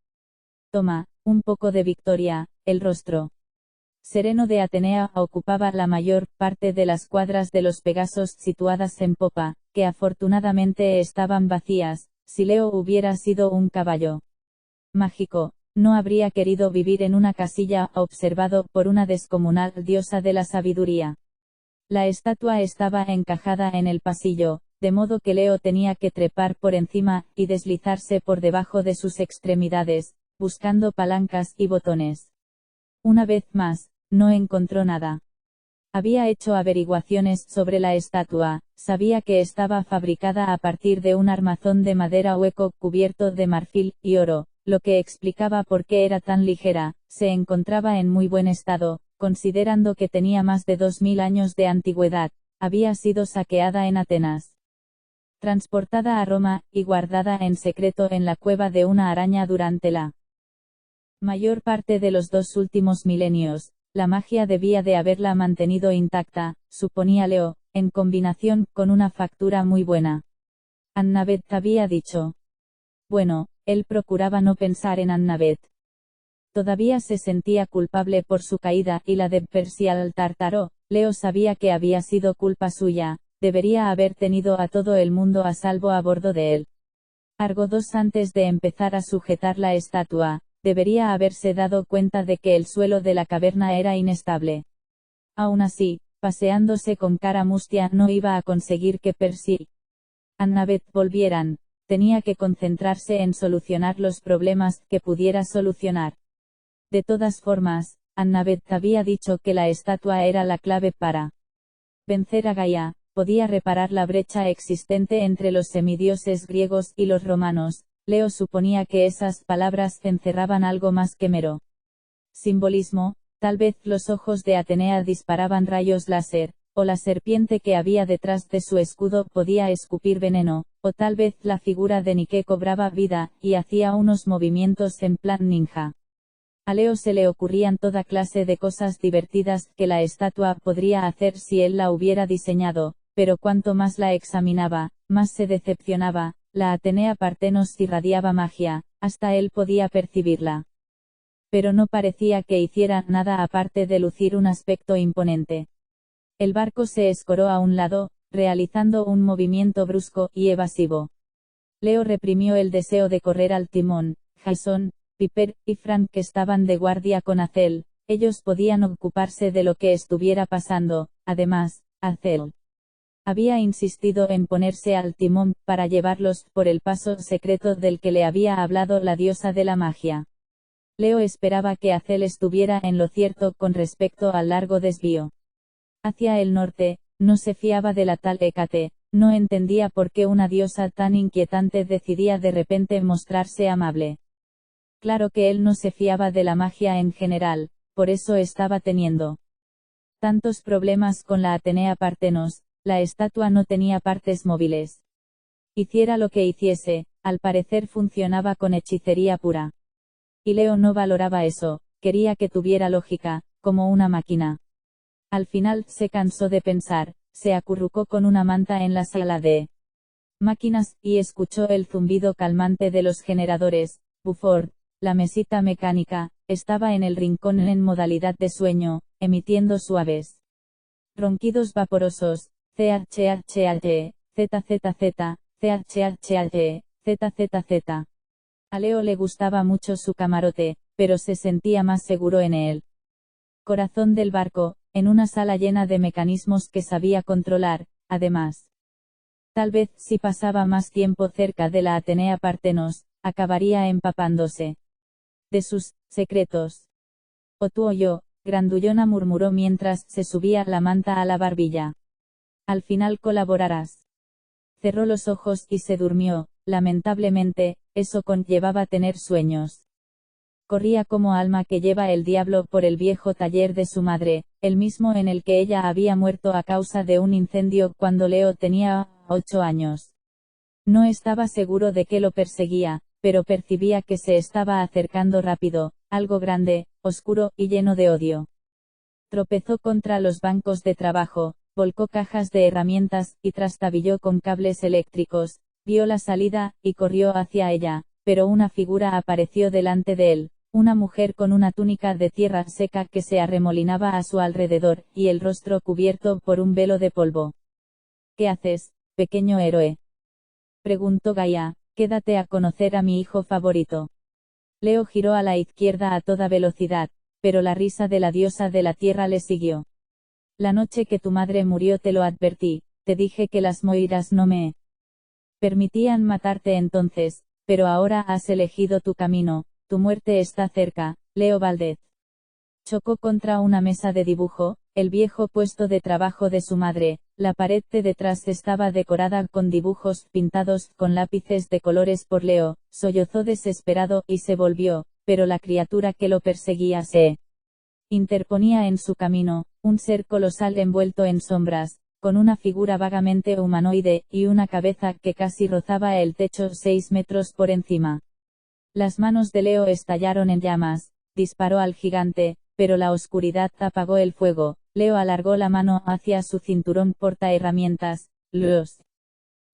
toma, un poco de victoria. El rostro sereno de Atenea ocupaba la mayor parte de las cuadras de los Pegasos situadas en popa, que afortunadamente estaban vacías. Si Leo hubiera sido un caballo mágico, no habría querido vivir en una casilla observado por una descomunal diosa de la sabiduría. La estatua estaba encajada en el pasillo, de modo que Leo tenía que trepar por encima, y deslizarse por debajo de sus extremidades, buscando palancas y botones. Una vez más, no encontró nada. Había hecho averiguaciones sobre la estatua, sabía que estaba fabricada a partir de un armazón de madera hueco cubierto de marfil y oro, lo que explicaba por qué era tan ligera. Se encontraba en muy buen estado, considerando que tenía más de 2000 años de antigüedad. Había sido saqueada en Atenas, transportada a Roma, y guardada en secreto en la cueva de una araña durante la mayor parte de los 2 últimos milenios. La magia debía de haberla mantenido intacta, suponía Leo, en combinación con una factura muy buena. Annabeth había dicho. Bueno, él procuraba no pensar en Annabeth. Todavía se sentía culpable por su caída y la de Percy al Tártaro. Leo sabía que había sido culpa suya, debería haber tenido a todo el mundo a salvo a bordo de él. Argodos antes de empezar a sujetar la estatua, debería haberse dado cuenta de que el suelo de la caverna era inestable. Aún así, paseándose con cara mustia no iba a conseguir que Percy y Annabeth volvieran, tenía que concentrarse en solucionar los problemas que pudiera solucionar. De todas formas, Annabeth había dicho que la estatua era la clave para vencer a Gaia, podía reparar la brecha existente entre los semidioses griegos y los romanos. Leo suponía que esas palabras encerraban algo más que mero simbolismo. Tal vez los ojos de Atenea disparaban rayos láser, o la serpiente que había detrás de su escudo podía escupir veneno, o tal vez la figura de Nike cobraba vida, y hacía unos movimientos en plan ninja. A Leo se le ocurrían toda clase de cosas divertidas que la estatua podría hacer si él la hubiera diseñado, pero cuanto más la examinaba, más se decepcionaba. La Atenea Partenos irradiaba magia, hasta él podía percibirla. Pero no parecía que hiciera nada aparte de lucir un aspecto imponente. El barco se escoró a un lado, realizando un movimiento brusco y evasivo. Leo reprimió el deseo de correr al timón. Jason, Piper y Frank que estaban de guardia con Azel, ellos podían ocuparse de lo que estuviera pasando. Además, Azel había insistido en ponerse al timón para llevarlos por el paso secreto del que le había hablado la diosa de la magia. Leo esperaba que Azel estuviera en lo cierto con respecto al largo desvío hacia el norte. No se fiaba de la tal Hécate, no entendía por qué una diosa tan inquietante decidía de repente mostrarse amable. Claro que él no se fiaba de la magia en general, por eso estaba teniendo tantos problemas con la Atenea Partenos. La estatua no tenía partes móviles. Hiciera lo que hiciese, al parecer funcionaba con hechicería pura. Y Leo no valoraba eso, quería que tuviera lógica, como una máquina. Al final se cansó de pensar, se acurrucó con una manta en la sala de máquinas, y escuchó el zumbido calmante de los generadores. Buford, la mesita mecánica, estaba en el rincón en modalidad de sueño, emitiendo suaves ronquidos vaporosos. CHHH, ZZZ, CHHH, ZZZ. A Leo le gustaba mucho su camarote, pero se sentía más seguro en el corazón del barco, en una sala llena de mecanismos que sabía controlar. Además, tal vez si pasaba más tiempo cerca de la Atenea Partenos, acabaría empapándose de sus secretos. O tú o yo, Grandullona murmuró mientras se subía la manta a la barbilla. Al final colaborarás. Cerró los ojos y se durmió. Lamentablemente, eso conllevaba tener sueños. Corría como alma que lleva el diablo por el viejo taller de su madre, el mismo en el que ella había muerto a causa de un incendio cuando Leo tenía 8 años. No estaba seguro de qué lo perseguía, pero percibía que se estaba acercando rápido, algo grande, oscuro y lleno de odio. Tropezó contra los bancos de trabajo, volcó cajas de herramientas, y trastabilló con cables eléctricos. Vio la salida, y corrió hacia ella, pero una figura apareció delante de él, una mujer con una túnica de tierra seca que se arremolinaba a su alrededor, y el rostro cubierto por un velo de polvo. ¿Qué haces, pequeño héroe?, preguntó Gaia. Quédate a conocer a mi hijo favorito. Leo giró a la izquierda a toda velocidad, pero la risa de la diosa de la tierra le siguió. La noche que tu madre murió te lo advertí, te dije que las moiras no me permitían matarte entonces, pero ahora has elegido tu camino, tu muerte está cerca. Leo Valdez chocó contra una mesa de dibujo, el viejo puesto de trabajo de su madre. La pared de detrás estaba decorada con dibujos pintados con lápices de colores por Leo. Sollozó desesperado y se volvió, pero la criatura que lo perseguía se interponía en su camino, un ser colosal envuelto en sombras, con una figura vagamente humanoide, y una cabeza que casi rozaba el techo 6 metros por encima. Las manos de Leo estallaron en llamas, disparó al gigante, pero la oscuridad apagó el fuego. Leo alargó la mano hacia su cinturón portaherramientas, los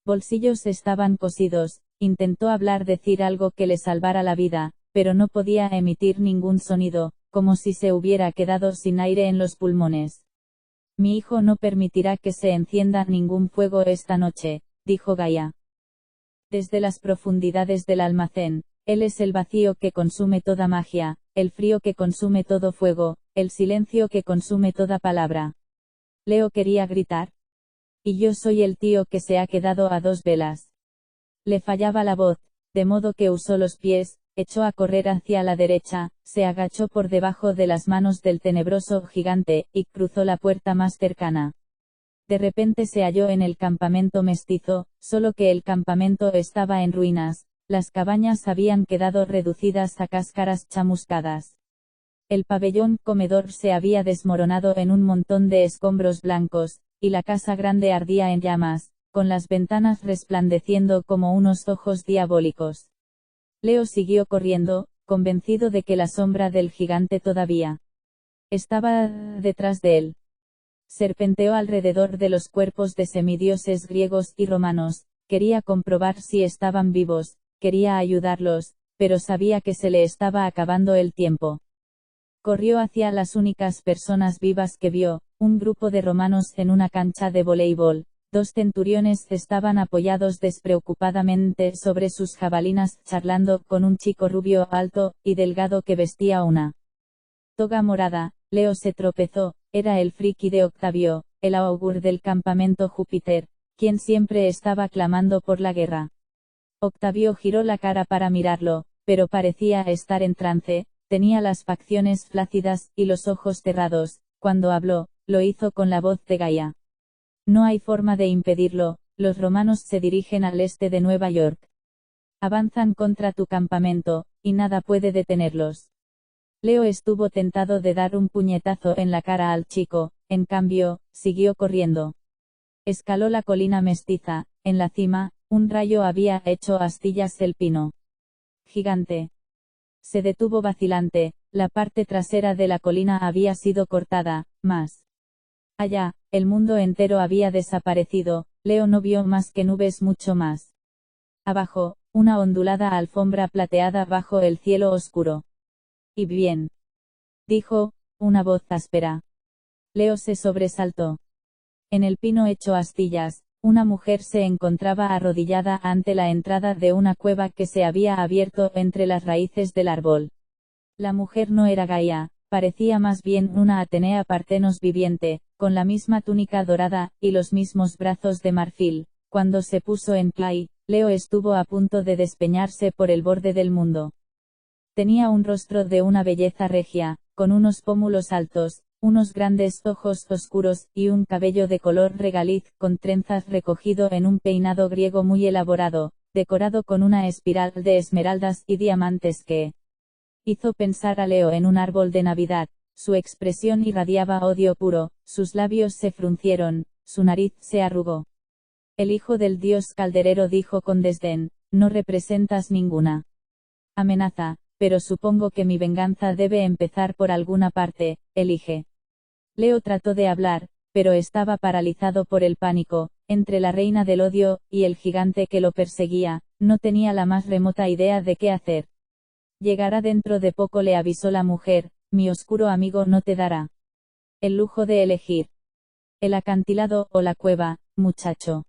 bolsillos estaban cosidos, intentó decir algo que le salvara la vida, pero no podía emitir ningún sonido, como si se hubiera quedado sin aire en los pulmones. Mi hijo no permitirá que se encienda ningún fuego esta noche, dijo Gaia. Desde las profundidades del almacén, él es el vacío que consume toda magia, el frío que consume todo fuego, el silencio que consume toda palabra. Leo quería gritar. Y yo soy el tío que se ha quedado a 2 velas. Le fallaba la voz, de modo que usó los pies, echó a correr hacia la derecha, se agachó por debajo de las manos del tenebroso gigante, y cruzó la puerta más cercana. De repente se halló en el campamento mestizo, solo que el campamento estaba en ruinas, las cabañas habían quedado reducidas a cáscaras chamuscadas. El pabellón comedor se había desmoronado en un montón de escombros blancos, y la casa grande ardía en llamas, con las ventanas resplandeciendo como unos ojos diabólicos. Leo siguió corriendo, convencido de que la sombra del gigante todavía estaba detrás de él. Serpenteó alrededor de los cuerpos de semidioses griegos y romanos, quería comprobar si estaban vivos, quería ayudarlos, pero sabía que se le estaba acabando el tiempo. Corrió hacia las únicas personas vivas que vio, un grupo de romanos en una cancha de voleibol. 2 centuriones estaban apoyados despreocupadamente sobre sus jabalinas charlando con un chico rubio alto y delgado que vestía una toga morada. Leo se tropezó, era el friki de Octavio, el augur del campamento Júpiter, quien siempre estaba clamando por la guerra. Octavio giró la cara para mirarlo, pero parecía estar en trance, tenía las facciones flácidas y los ojos cerrados. Cuando habló, lo hizo con la voz de Gaia. No hay forma de impedirlo, los romanos se dirigen al este de Nueva York. Avanzan contra tu campamento, y nada puede detenerlos. Leo estuvo tentado de dar un puñetazo en la cara al chico, en cambio, siguió corriendo. Escaló la colina mestiza, en la cima, un rayo había hecho astillas el pino gigante. Se detuvo vacilante, la parte trasera de la colina había sido cortada, más allá, el mundo entero había desaparecido. Leo no vio más que nubes mucho más abajo, una ondulada alfombra plateada bajo el cielo oscuro. Y bien, dijo, una voz áspera. Leo se sobresaltó. En el pino hecho astillas, una mujer se encontraba arrodillada ante la entrada de una cueva que se había abierto entre las raíces del árbol. La mujer no era Gaia, parecía más bien una Atenea Partenos viviente, con la misma túnica dorada, y los mismos brazos de marfil. Cuando se puso en pie, Leo estuvo a punto de despeñarse por el borde del mundo. Tenía un rostro de una belleza regia, con unos pómulos altos, unos grandes ojos oscuros, y un cabello de color regaliz con trenzas recogido en un peinado griego muy elaborado, decorado con una espiral de esmeraldas y diamantes que hizo pensar a Leo en un árbol de Navidad. Su expresión irradiaba odio puro, sus labios se fruncieron, su nariz se arrugó. El hijo del dios calderero dijo con desdén, no representas ninguna amenaza, pero supongo que mi venganza debe empezar por alguna parte, elige. Leo trató de hablar, pero estaba paralizado por el pánico. Entre la reina del odio y el gigante que lo perseguía, no tenía la más remota idea de qué hacer. Llegará dentro de poco, le avisó la mujer, mi oscuro amigo no te dará el lujo de elegir el acantilado o la cueva, muchacho.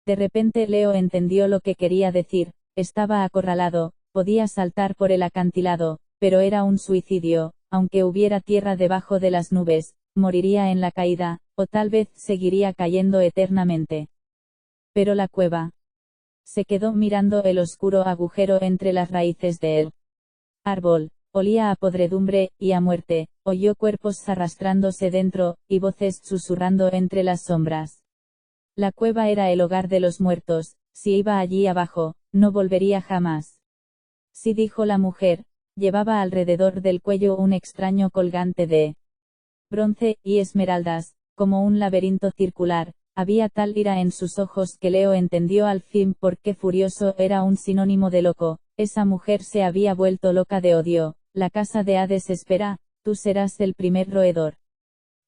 De repente Leo entendió lo que quería decir, estaba acorralado. Podía saltar por el acantilado, pero era un suicidio. Aunque hubiera tierra debajo de las nubes, moriría en la caída, o tal vez seguiría cayendo eternamente. Pero la cueva. Se quedó mirando el oscuro agujero entre las raíces del árbol. olía a podredumbre y a muerte, oyó cuerpos arrastrándose dentro, y voces susurrando entre las sombras. La cueva era el hogar de los muertos, si iba allí abajo, no volvería jamás. Sí, dijo la mujer, llevaba alrededor del cuello un extraño colgante de bronce y esmeraldas, como un laberinto circular. Había tal ira en sus ojos que Leo entendió al fin por qué furioso era un sinónimo de loco. Esa mujer se había vuelto loca de odio. La casa de Hades espera, tú serás el primer roedor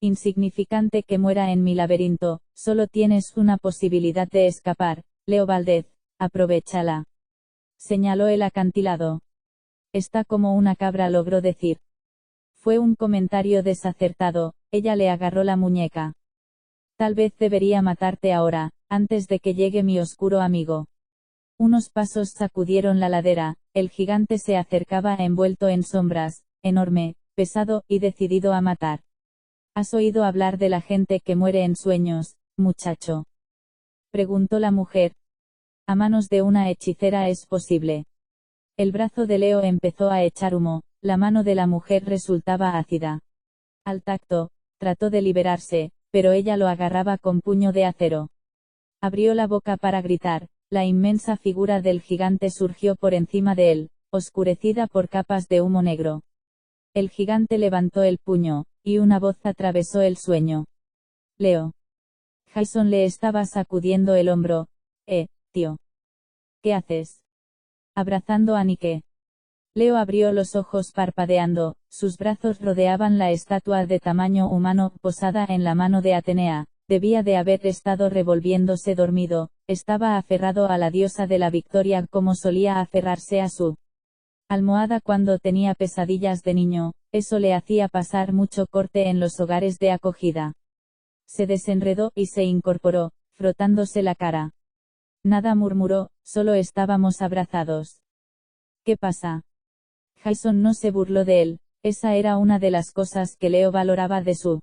insignificante que muera en mi laberinto. Solo tienes una posibilidad de escapar, Leo Valdez, aprovéchala. Señaló el acantilado. Está como una cabra, logró decir. Fue un comentario desacertado. Ella le agarró la muñeca. Tal vez debería matarte ahora, antes de que llegue mi oscuro amigo. Unos pasos sacudieron la ladera, el gigante se acercaba envuelto en sombras, enorme, pesado y decidido a matar. ¿Has oído hablar de la gente que muere en sueños, muchacho?, preguntó la mujer. A manos de una hechicera es posible. El brazo de Leo empezó a echar humo, la mano de la mujer resultaba ácida. Al tacto, trató de liberarse, pero ella lo agarraba con puño de acero. Abrió la boca para gritar, la inmensa figura del gigante surgió por encima de él, oscurecida por capas de humo negro. El gigante levantó el puño, y una voz atravesó el sueño. Leo. Jason le estaba sacudiendo el hombro. Tío. ¿Qué haces? Abrazando a Nike. Leo abrió los ojos parpadeando, sus brazos rodeaban la estatua de tamaño humano posada en la mano de Atenea. Debía de haber estado revolviéndose dormido, estaba aferrado a la diosa de la victoria como solía aferrarse a su almohada cuando tenía pesadillas de niño. Eso le hacía pasar mucho corte en los hogares de acogida. Se desenredó y se incorporó, frotándose la cara. Nada, murmuró, solo estábamos abrazados. ¿Qué pasa? Jason no se burló de él, esa era una de las cosas que Leo valoraba de su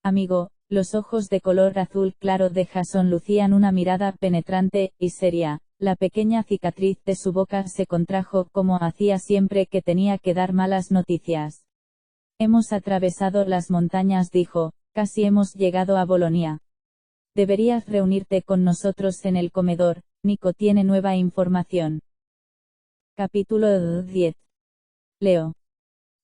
amigo. Los ojos de color azul claro de Jason lucían una mirada penetrante y seria. La pequeña cicatriz de su boca se contrajo como hacía siempre que tenía que dar malas noticias. Hemos atravesado las montañas, dijo, casi hemos llegado a Bolonia. Deberías reunirte con nosotros en el comedor, Nico tiene nueva información. Capítulo 10. Leo.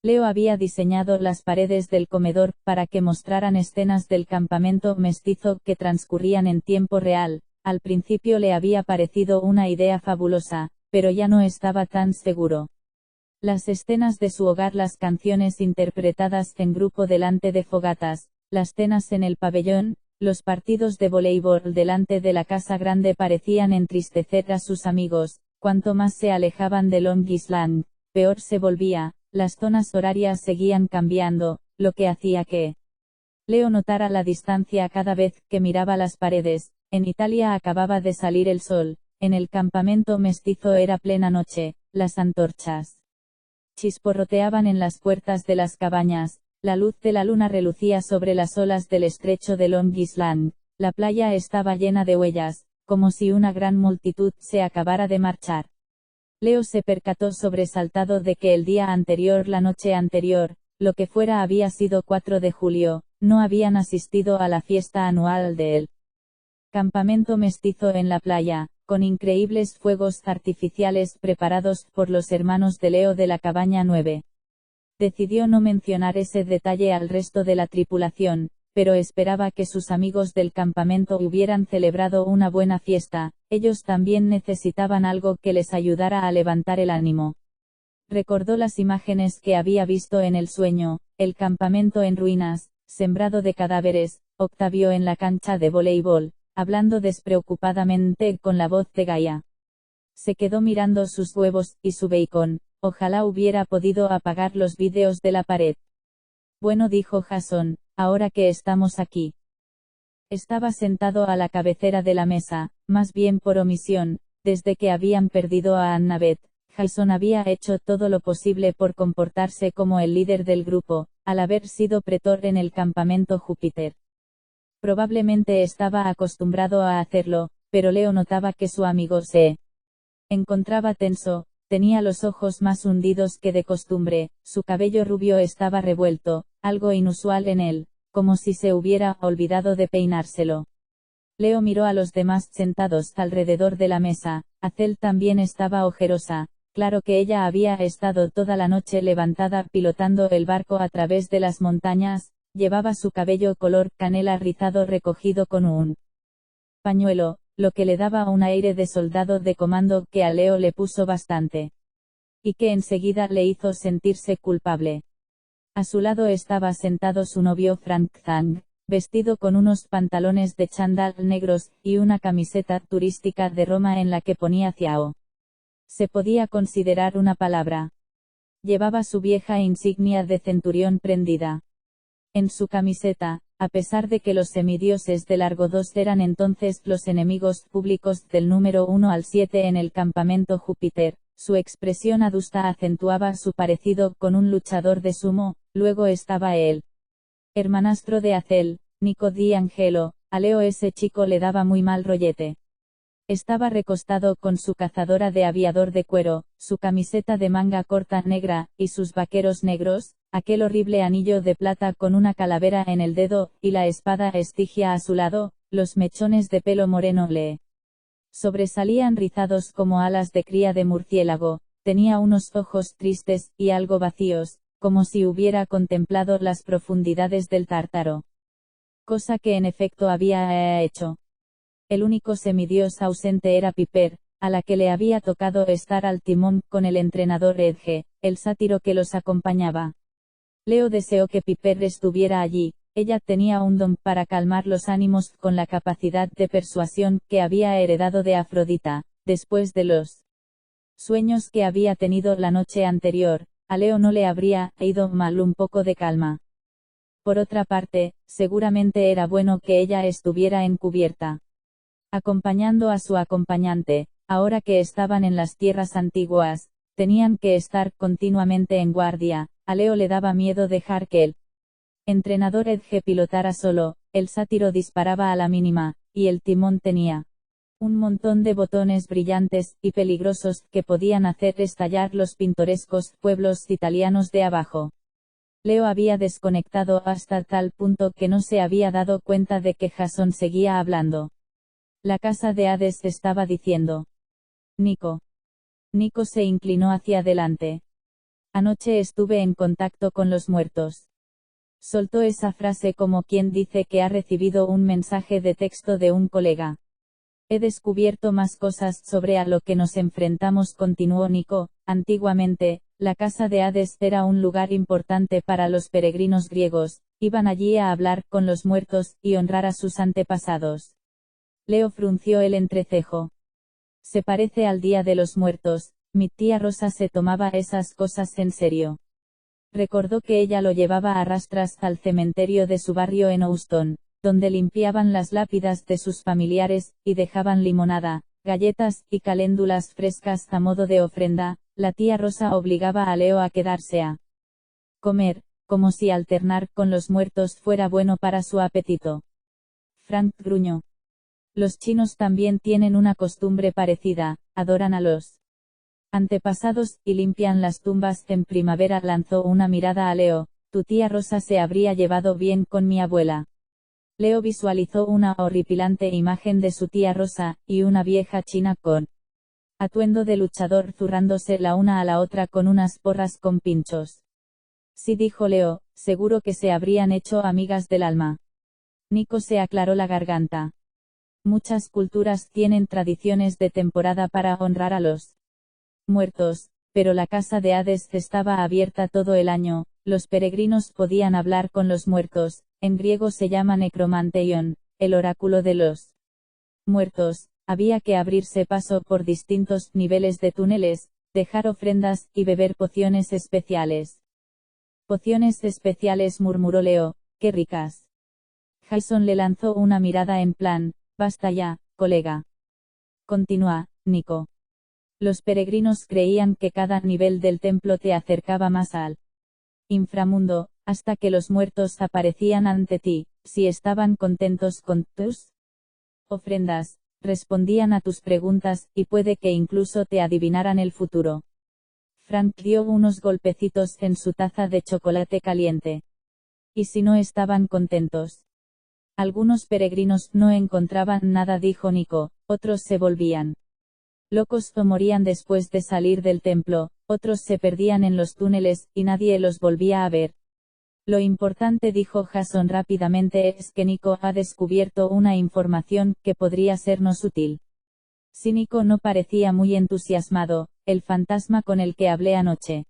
Leo había diseñado las paredes del comedor para que mostraran escenas del campamento mestizo que transcurrían en tiempo real. Al principio le había parecido una idea fabulosa, pero ya no estaba tan seguro. Las escenas de su hogar, las canciones interpretadas en grupo delante de fogatas, las cenas en el pabellón, los partidos de voleibol delante de la casa grande parecían entristecer a sus amigos. Cuanto más se alejaban de Long Island, peor se volvía. Las zonas horarias seguían cambiando, lo que hacía que Leo notara la distancia cada vez que miraba las paredes. En Italia acababa de salir el sol, en el campamento mestizo era plena noche, las antorchas chisporroteaban en las puertas de las cabañas, la luz de la luna relucía sobre las olas del estrecho de Long Island, la playa estaba llena de huellas, como si una gran multitud se acabara de marchar. Leo se percató sobresaltado de que el día anterior, la noche anterior, lo que fuera había sido 4 de julio, no habían asistido a la fiesta anual del campamento mestizo en la playa, con increíbles fuegos artificiales preparados por los hermanos de Leo de la cabaña 9. Decidió no mencionar ese detalle al resto de la tripulación, pero esperaba que sus amigos del campamento hubieran celebrado una buena fiesta. Ellos también necesitaban algo que les ayudara a levantar el ánimo. Recordó las imágenes que había visto en el sueño, el campamento en ruinas, sembrado de cadáveres, Octavio en la cancha de voleibol, hablando despreocupadamente con la voz de Gaia. Se quedó mirando sus huevos y su bacon. Ojalá hubiera podido apagar los vídeos de la pared. Bueno, dijo Jason, ahora que estamos aquí. Estaba sentado a la cabecera de la mesa, más bien por omisión. Desde que habían perdido a Annabeth, Jason había hecho todo lo posible por comportarse como el líder del grupo, al haber sido pretor en el campamento Júpiter. Probablemente estaba acostumbrado a hacerlo, pero Leo notaba que su amigo se encontraba tenso, Tenía los ojos más hundidos que de costumbre, su cabello rubio estaba revuelto, algo inusual en él, como si se hubiera olvidado de peinárselo. Leo miró a los demás sentados alrededor de la mesa. Hazel también estaba ojerosa. Claro que ella había estado toda la noche levantada pilotando el barco a través de las montañas. Llevaba su cabello color canela rizado recogido con un pañuelo, lo que le daba un aire de soldado de comando que a Leo le puso bastante. Y que enseguida le hizo sentirse culpable. A su lado estaba sentado su novio Frank Zhang, vestido con unos pantalones de chándal negros, y una camiseta turística de Roma en la que ponía Ciao. Se podía considerar una palabra. Llevaba su vieja insignia de centurión prendida en su camiseta, a pesar de que los semidioses del Argodos eran entonces los enemigos públicos del número 1 al 7 en el campamento Júpiter. Su expresión adusta acentuaba su parecido con un luchador de sumo. Luego estaba él, hermanastro de Hazel, Nico Di Angelo. A Leo ese chico le daba muy mal rollete. Estaba recostado con su cazadora de aviador de cuero, su camiseta de manga corta negra, y sus vaqueros negros, aquel horrible anillo de plata con una calavera en el dedo, y la espada estigia a su lado. Los mechones de pelo moreno le sobresalían rizados como alas de cría de murciélago. Tenía unos ojos tristes, y algo vacíos, como si hubiera contemplado las profundidades del Tártaro. Cosa que en efecto había hecho. El único semidios ausente era Piper, a la que le había tocado estar al timón con el entrenador Edge, el sátiro que los acompañaba. Leo deseó que Piper estuviera allí. Ella tenía un don para calmar los ánimos con la capacidad de persuasión que había heredado de Afrodita. Después de los sueños que había tenido la noche anterior, a Leo no le habría ido mal un poco de calma. Por otra parte, seguramente era bueno que ella estuviera encubierta, acompañando a su acompañante. Ahora que estaban en las tierras antiguas, tenían que estar continuamente en guardia. A Leo le daba miedo dejar que el entrenador Edge pilotara solo. El sátiro disparaba a la mínima, y el timón tenía un montón de botones brillantes y peligrosos que podían hacer estallar los pintorescos pueblos italianos de abajo. Leo había desconectado hasta tal punto que no se había dado cuenta de que Jason seguía hablando. La casa de Hades estaba diciendo. Nico. Nico se inclinó hacia adelante. Anoche estuve en contacto con los muertos. Soltó esa frase como quien dice que ha recibido un mensaje de texto de un colega. He descubierto más cosas sobre a lo que nos enfrentamos, continuó Nico. Antiguamente, la casa de Hades era un lugar importante para los peregrinos griegos. Iban allí a hablar con los muertos y honrar a sus antepasados. Leo frunció el entrecejo. Se parece al Día de los Muertos. Mi tía Rosa se tomaba esas cosas en serio. Recordó que ella lo llevaba a rastras al cementerio de su barrio en Houston, donde limpiaban las lápidas de sus familiares, y dejaban limonada, galletas y caléndulas frescas a modo de ofrenda. La tía Rosa obligaba a Leo a quedarse a comer, como si alternar con los muertos fuera bueno para su apetito. Frank gruñó. Los chinos también tienen una costumbre parecida, adoran a los antepasados, y limpian las tumbas. En primavera lanzó una mirada a Leo. Tu tía Rosa se habría llevado bien con mi abuela. Leo visualizó una horripilante imagen de su tía Rosa, y una vieja china con atuendo de luchador zurrándose la una a la otra con unas porras con pinchos. Sí, dijo Leo, seguro que se habrían hecho amigas del alma. Nico se aclaró la garganta. Muchas culturas tienen tradiciones de temporada para honrar a los muertos, pero la casa de Hades estaba abierta todo el año. Los peregrinos podían hablar con los muertos. En griego se llama necromanteion, el oráculo de los muertos. Había que abrirse paso por distintos niveles de túneles, dejar ofrendas y beber pociones especiales. Pociones especiales, murmuró Leo, qué ricas. Jason le lanzó una mirada en plan, basta ya, colega. Continúa, Nico. Los peregrinos creían que cada nivel del templo te acercaba más al inframundo, hasta que los muertos aparecían ante ti. Si estaban contentos con tus ofrendas, respondían a tus preguntas, y puede que incluso te adivinaran el futuro. Frank dio unos golpecitos en su taza de chocolate caliente. ¿Y si no estaban contentos? Algunos peregrinos no encontraban nada, dijo Nico, otros se volvían locos o morían después de salir del templo, otros se perdían en los túneles, y nadie los volvía a ver. Lo importante, dijo Jason rápidamente, es que Nico ha descubierto una información que podría sernos útil. Si Nico no parecía muy entusiasmado, el fantasma con el que hablé anoche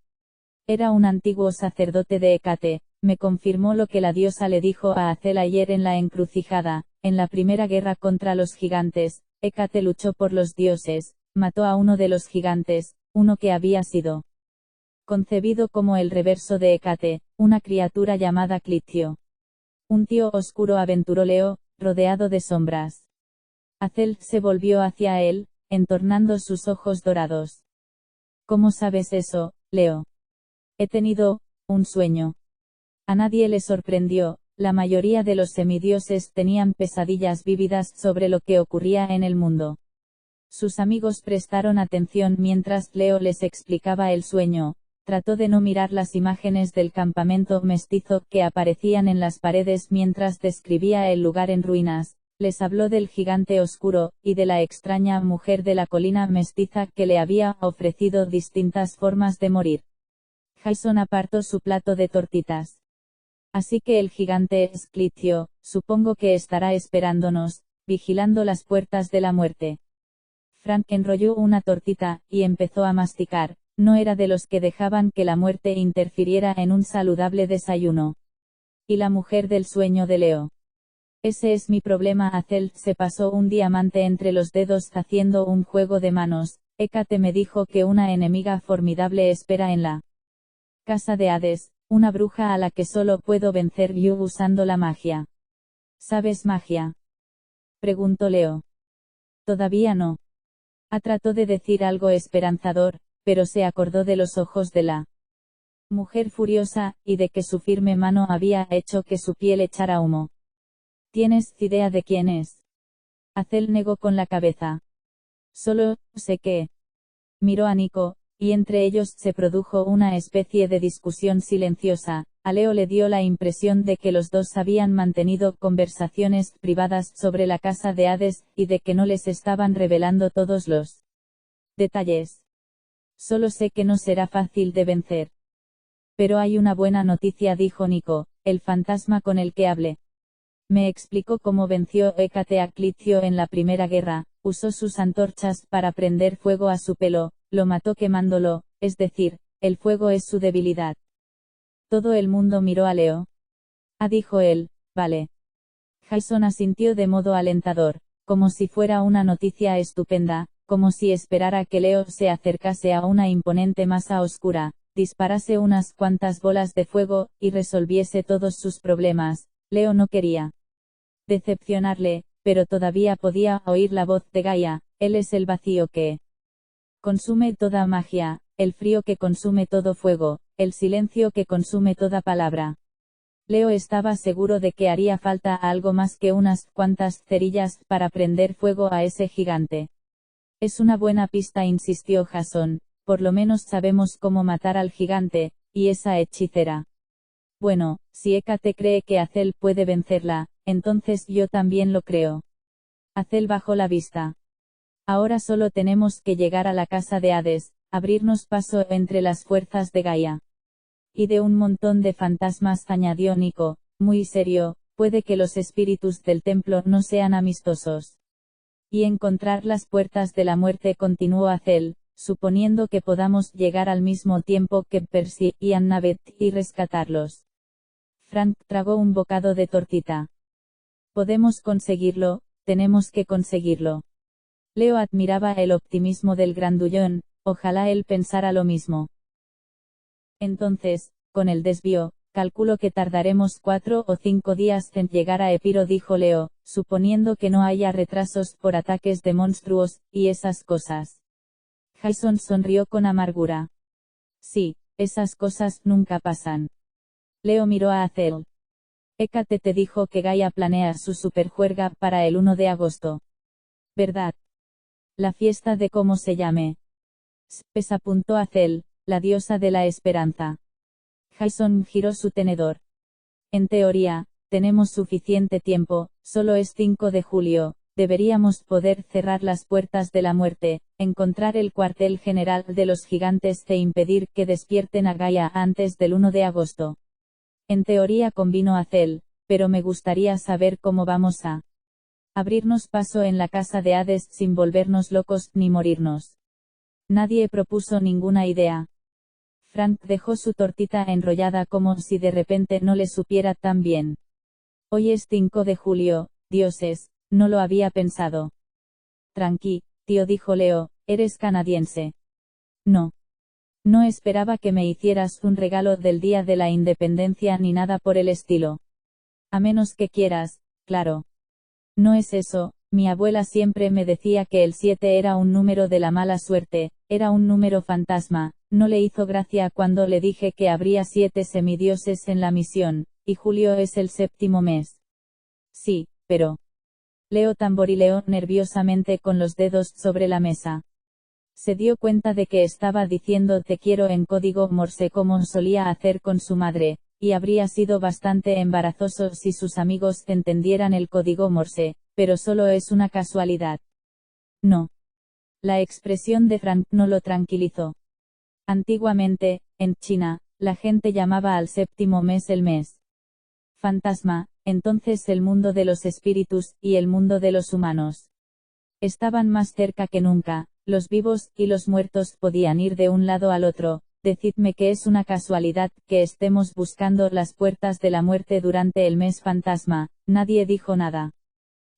era un antiguo sacerdote de Hécate, me confirmó lo que la diosa le dijo a Azel ayer en la encrucijada. En la primera guerra contra los gigantes, Hécate luchó por los dioses, mató a uno de los gigantes, uno que había sido concebido como el reverso de Hécate, una criatura llamada Clitio. Un tío oscuro, aventuró Leo, rodeado de sombras. Azel se volvió hacia él, entornando sus ojos dorados. ¿Cómo sabes eso, Leo? He tenido un sueño. A nadie le sorprendió, la mayoría de los semidioses tenían pesadillas vívidas sobre lo que ocurría en el mundo. Sus amigos prestaron atención mientras Leo les explicaba el sueño. Trató de no mirar las imágenes del campamento mestizo que aparecían en las paredes mientras describía el lugar en ruinas. Les habló del gigante oscuro, y de la extraña mujer de la colina mestiza que le había ofrecido distintas formas de morir. Jason apartó su plato de tortitas. Así que el gigante es Clitio, supongo que estará esperándonos, vigilando las puertas de la muerte. Frank enrolló una tortita, y empezó a masticar. No era de los que dejaban que la muerte interfiriera en un saludable desayuno. ¿Y la mujer del sueño de Leo? Ese es mi problema. Azel se pasó un diamante entre los dedos haciendo un juego de manos. Hécate me dijo que una enemiga formidable espera en la casa de Hades, una bruja a la que solo puedo vencer yo usando la magia. ¿Sabes magia?, preguntó Leo. Todavía no. Trató de decir algo esperanzador, pero se acordó de los ojos de la mujer furiosa, y de que su firme mano había hecho que su piel echara humo. ¿Tienes idea de quién es? Azel negó con la cabeza. Solo sé que. Miró a Nico, y entre ellos se produjo una especie de discusión silenciosa. A Leo le dio la impresión de que los dos habían mantenido conversaciones privadas sobre la casa de Hades, y de que no les estaban revelando todos los detalles. Solo sé que no será fácil de vencer. Pero hay una buena noticia, dijo Nico, el fantasma con el que hablé me explicó cómo venció Hécate a Clitio en la primera guerra. Usó sus antorchas para prender fuego a su pelo, lo mató quemándolo, es decir, el fuego es su debilidad. Todo el mundo miró a Leo. Dijo él, vale. Jason asintió de modo alentador, como si fuera una noticia estupenda, como si esperara que Leo se acercase a una imponente masa oscura, disparase unas cuantas bolas de fuego, y resolviese todos sus problemas. Leo no quería decepcionarle, pero todavía podía oír la voz de Gaia. Él es el vacío que consume toda magia, el frío que consume todo fuego, el silencio que consume toda palabra. Leo estaba seguro de que haría falta algo más que unas cuantas cerillas para prender fuego a ese gigante. Es una buena pista, insistió Jason, por lo menos sabemos cómo matar al gigante, y esa hechicera. Bueno, si Hécate cree que Azel puede vencerla, entonces yo también lo creo. Azel bajó la vista. Ahora solo tenemos que llegar a la casa de Hades, abrirnos paso entre las fuerzas de Gaia. Y de un montón de fantasmas, añadió Nico, muy serio, puede que los espíritus del templo no sean amistosos. Y encontrar las puertas de la muerte, continuó Azel, suponiendo que podamos llegar al mismo tiempo que Percy y Annabeth y rescatarlos. Frank tragó un bocado de tortita. Podemos conseguirlo, tenemos que conseguirlo. Leo admiraba el optimismo del grandullón, ojalá él pensara lo mismo. Entonces, con el desvío, calculo que tardaremos 4 o 5 días en llegar a Epiro, dijo Leo, suponiendo que no haya retrasos por ataques de monstruos, y esas cosas. Jason sonrió con amargura. Sí, esas cosas nunca pasan. Leo miró a Azel. Hécate te dijo que Gaia planea su superjuerga para el 1 de agosto. ¿Verdad? La fiesta de cómo se llame. Apuntó Azel, la diosa de la esperanza. Jason giró su tenedor. En teoría, tenemos suficiente tiempo, solo es 5 de julio, deberíamos poder cerrar las puertas de la muerte, encontrar el cuartel general de los gigantes e impedir que despierten a Gaia antes del 1 de agosto. En teoría convino a Cel, pero me gustaría saber cómo vamos a abrirnos paso en la casa de Hades sin volvernos locos ni morirnos. Nadie propuso ninguna idea. Frank dejó su tortita enrollada como si de repente no le supiera tan bien. Hoy es 5 de julio, dioses, no lo había pensado. Tranqui, tío, dijo Leo, ¿eres canadiense? No. No esperaba que me hicieras un regalo del Día de la Independencia ni nada por el estilo. A menos que quieras, claro. No es eso, mi abuela siempre me decía que el 7 era un número de la mala suerte, era un número fantasma. No le hizo gracia cuando le dije que habría 7 semidioses en la misión, y julio es el 7º mes. Sí, pero... Leo tamborileó nerviosamente con los dedos sobre la mesa. Se dio cuenta de que estaba diciendo te quiero en código Morse como solía hacer con su madre, y habría sido bastante embarazoso si sus amigos entendieran el código Morse, pero solo es una casualidad. No. La expresión de Frank no lo tranquilizó. Antiguamente, en China, la gente llamaba al 7º mes el mes fantasma, entonces el mundo de los espíritus y el mundo de los humanos estaban más cerca que nunca, los vivos y los muertos podían ir de un lado al otro. Decidme que es una casualidad que estemos buscando las puertas de la muerte durante el mes fantasma. Nadie dijo nada.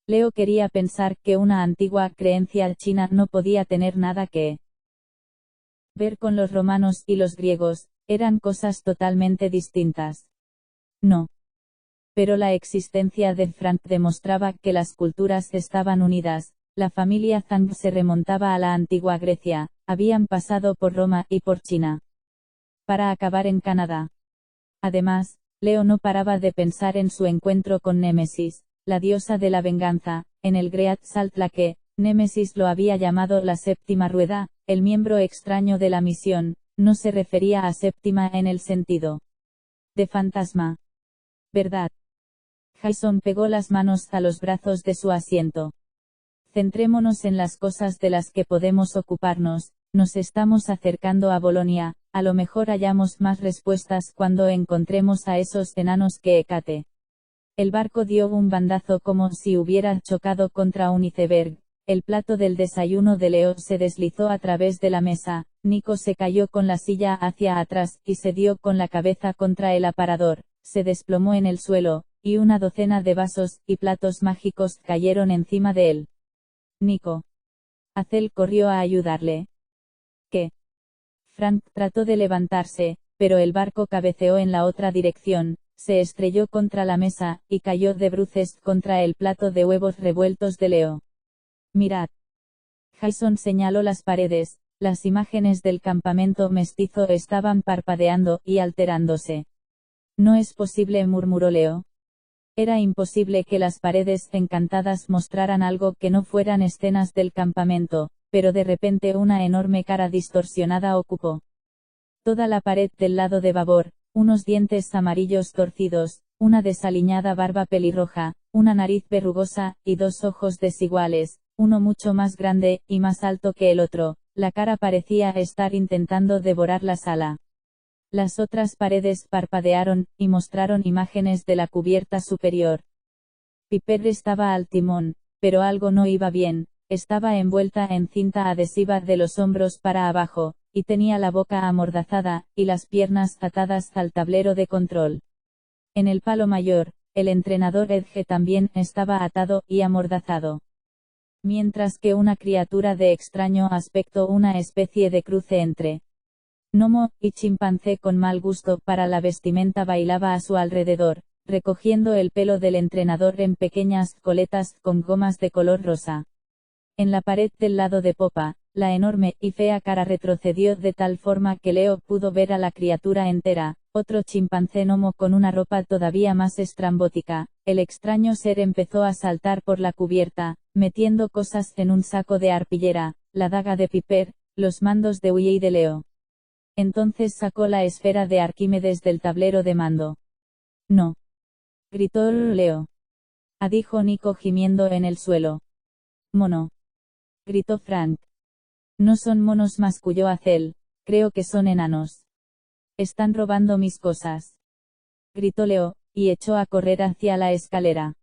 Leo quería pensar que una antigua creencia china no podía tener nada que ver con los romanos y los griegos, eran cosas totalmente distintas. No. Pero la existencia de Frank demostraba que las culturas estaban unidas. La familia Zhang se remontaba a la antigua Grecia, habían pasado por Roma y por China, para acabar en Canadá. Además, Leo no paraba de pensar en su encuentro con Némesis, la diosa de la venganza, en el Great Salt Lake. Némesis lo había llamado la séptima rueda, el miembro extraño de la misión, no se refería a séptima en el sentido de fantasma. ¿Verdad? Jason pegó las manos a los brazos de su asiento. Centrémonos en las cosas de las que podemos ocuparnos, nos estamos acercando a Bolonia, a lo mejor hallamos más respuestas cuando encontremos a esos enanos que Hécate. El barco dio un bandazo como si hubiera chocado contra un iceberg. El plato del desayuno de Leo se deslizó a través de la mesa, Nico se cayó con la silla hacia atrás y se dio con la cabeza contra el aparador, se desplomó en el suelo, y una docena de vasos y platos mágicos cayeron encima de él. Nico. Hazel corrió a ayudarle. ¿Qué? Frank trató de levantarse, pero el barco cabeceó en la otra dirección, se estrelló contra la mesa, y cayó de bruces contra el plato de huevos revueltos de Leo. Mirad. Jason señaló las paredes, las imágenes del campamento mestizo estaban parpadeando y alterándose. No es posible, murmuró Leo. Era imposible que las paredes encantadas mostraran algo que no fueran escenas del campamento, pero de repente una enorme cara distorsionada ocupó toda la pared del lado de babor, unos dientes amarillos torcidos, una desaliñada barba pelirroja, una nariz verrugosa, y 2 ojos desiguales, uno mucho más grande y más alto que el otro. La cara parecía estar intentando devorar la sala. Las otras paredes parpadearon, y mostraron imágenes de la cubierta superior. Piper estaba al timón, pero algo no iba bien, estaba envuelta en cinta adhesiva de los hombros para abajo, y tenía la boca amordazada, y las piernas atadas al tablero de control. En el palo mayor, el entrenador Edge también estaba atado y amordazado. Mientras que una criatura de extraño aspecto, una especie de cruce entre gnomo y chimpancé con mal gusto para la vestimenta, bailaba a su alrededor, recogiendo el pelo del entrenador en pequeñas coletas con gomas de color rosa. En la pared del lado de popa, la enorme y fea cara retrocedió de tal forma que Leo pudo ver a la criatura entera, otro chimpancé gnomo con una ropa todavía más estrambótica. El extraño ser empezó a saltar por la cubierta, metiendo cosas en un saco de arpillera, la daga de Piper, los mandos de Huye y de Leo. Entonces sacó la esfera de Arquímedes del tablero de mando. No. Gritó Leo. Dijo Nico gimiendo en el suelo. Mono. Gritó Frank. No son monos, masculló Azel, creo que son enanos. Están robando mis cosas. Gritó Leo, y echó a correr hacia la escalera.